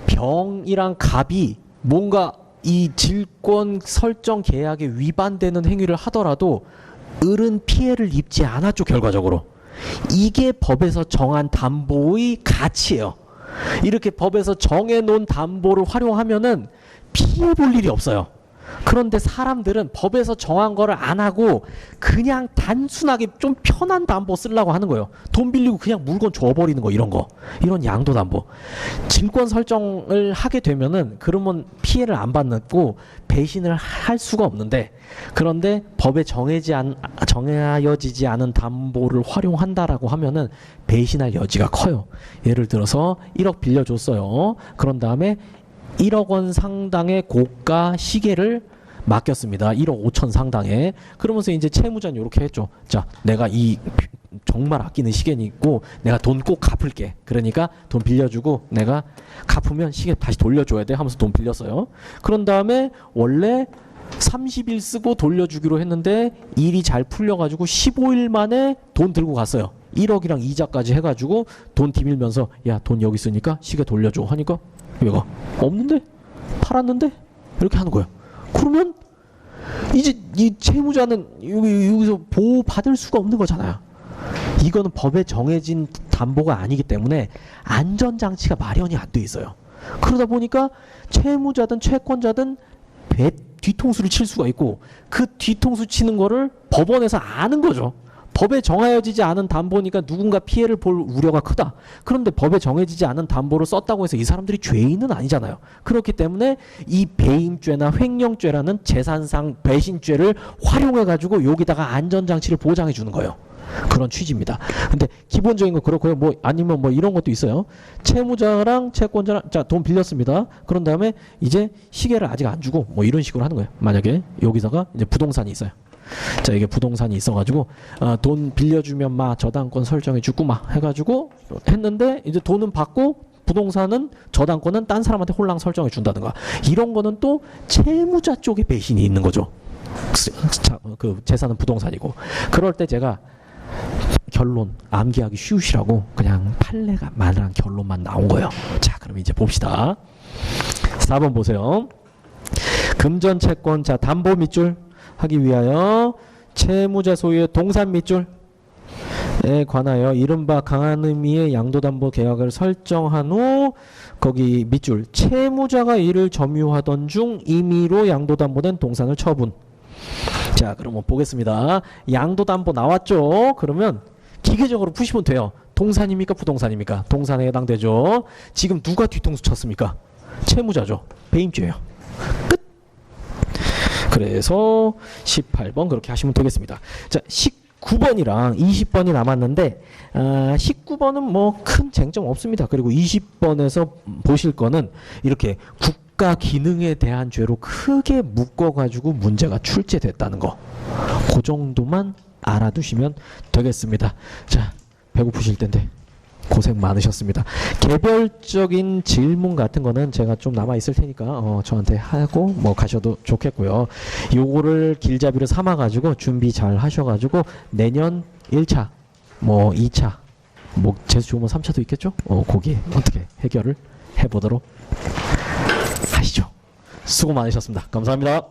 병이랑 갑이 뭔가 이 질권 설정 계약에 위반되는 행위를 하더라도 을은 피해를 입지 않았죠. 결과적으로 이게 법에서 정한 담보의 가치예요. 이렇게 법에서 정해놓은 담보를 활용하면은 피해 볼 일이 없어요. 그런데 사람들은 법에서 정한 거를 안 하고 그냥 단순하게 좀 편한 담보 쓰려고 하는 거예요. 돈 빌리고 그냥 물건 줘버리는 거, 이런 거. 이런 양도담보. 증권 설정을 하게 되면은 그러면 피해를 안 받고 배신을 할 수가 없는데, 그런데 법에 정해지지 않은 담보를 활용한다라고 하면은 배신할 여지가 커요. 예를 들어서 1억 빌려줬어요. 그런 다음에 1억 원 상당의 고가 시계를 맡겼습니다. 1억 5천 상당의. 그러면서 이제 채무자는 이렇게 했죠. 자, 내가 이 정말 아끼는 시계니고 내가 돈 꼭 갚을게. 그러니까 돈 빌려주고 내가 갚으면 시계 다시 돌려줘야 돼 하면서 돈 빌렸어요. 그런 다음에 원래 30일 쓰고 돌려주기로 했는데 일이 잘 풀려가지고 15일 만에 돈 들고 갔어요. 1억이랑 이자까지 해가지고 돈 디밀면서 야, 돈 여기 있으니까 시계 돌려줘 하니까 얘가 없는데? 팔았는데? 이렇게 하는 거예요. 그러면 이제 이 채무자는 여기서 보호받을 수가 없는 거잖아요. 이거는 법에 정해진 담보가 아니기 때문에 안전장치가 마련이 안 돼 있어요. 그러다 보니까 채무자든 채권자든 뒤통수를 칠 수가 있고, 그 뒤통수 치는 거를 법원에서 아는 거죠. 법에 정해지지 않은 담보니까 누군가 피해를 볼 우려가 크다. 그런데 법에 정해지지 않은 담보를 썼다고 해서 이 사람들이 죄인은 아니잖아요. 그렇기 때문에 이 배임죄나 횡령죄라는 재산상 배신죄를 활용해가지고 여기다가 안전장치를 보장해 주는 거예요. 그런 취지입니다. 근데 기본적인 거 그렇고요. 뭐 아니면 뭐 이런 것도 있어요. 채무자랑 채권자랑 자, 돈 빌렸습니다. 그런 다음에 이제 시계를 아직 안 주고 뭐 이런 식으로 하는 거예요. 만약에 여기다가 이제 부동산이 있어요. 자, 이게 부동산이 있어가지고 돈 빌려주면 마 저당권 설정해 주고 마 해가지고 했는데 이제 돈은 받고 부동산은 저당권은 딴 사람한테 홀랑 설정해 준다든가, 이런 거는 또 채무자 쪽에 배신이 있는 거죠. 그 재산은 부동산이고. 그럴 때 제가 결론 암기하기 쉬우시라고 그냥 판례가 말한 결론만 나온 거예요. 자, 그럼 이제 봅시다. 4번 보세요. 금전 채권, 자, 담보 밑줄 하기 위하여 채무자 소유의 동산 밑줄에 관하여 이른바 강한 의미의 양도담보 계약을 설정한 후 거기 밑줄 채무자가 이를 점유하던 중 임의로 양도담보된 동산을 처분. 자, 그러면 보겠습니다. 양도담보 나왔죠? 그러면 기계적으로 푸시면 돼요. 동산입니까? 부동산입니까? 동산에 해당되죠. 지금 누가 뒤통수 쳤습니까? 채무자죠. 배임죄예요. 끝. 그래서 18번 그렇게 하시면 되겠습니다. 자, 19번이랑 20번이 남았는데 19번은 뭐 큰 쟁점 없습니다. 그리고 20번에서 보실 거는 이렇게 국가 기능에 대한 죄로 크게 묶어가지고 문제가 출제됐다는 거, 그 정도만 알아두시면 되겠습니다. 자, 배고프실 텐데 고생 많으셨습니다. 개별적인 질문 같은 거는 제가 좀 남아 있을 테니까 저한테 하고 뭐 가셔도 좋겠고요. 요거를 길잡이로 삼아 가지고 준비 잘 하셔가지고 내년 1차 뭐 2차 뭐 재수 좋으면 3차도 있겠죠? 거기에 어떻게 해결을 해보도록 하시죠. 수고 많으셨습니다. 감사합니다.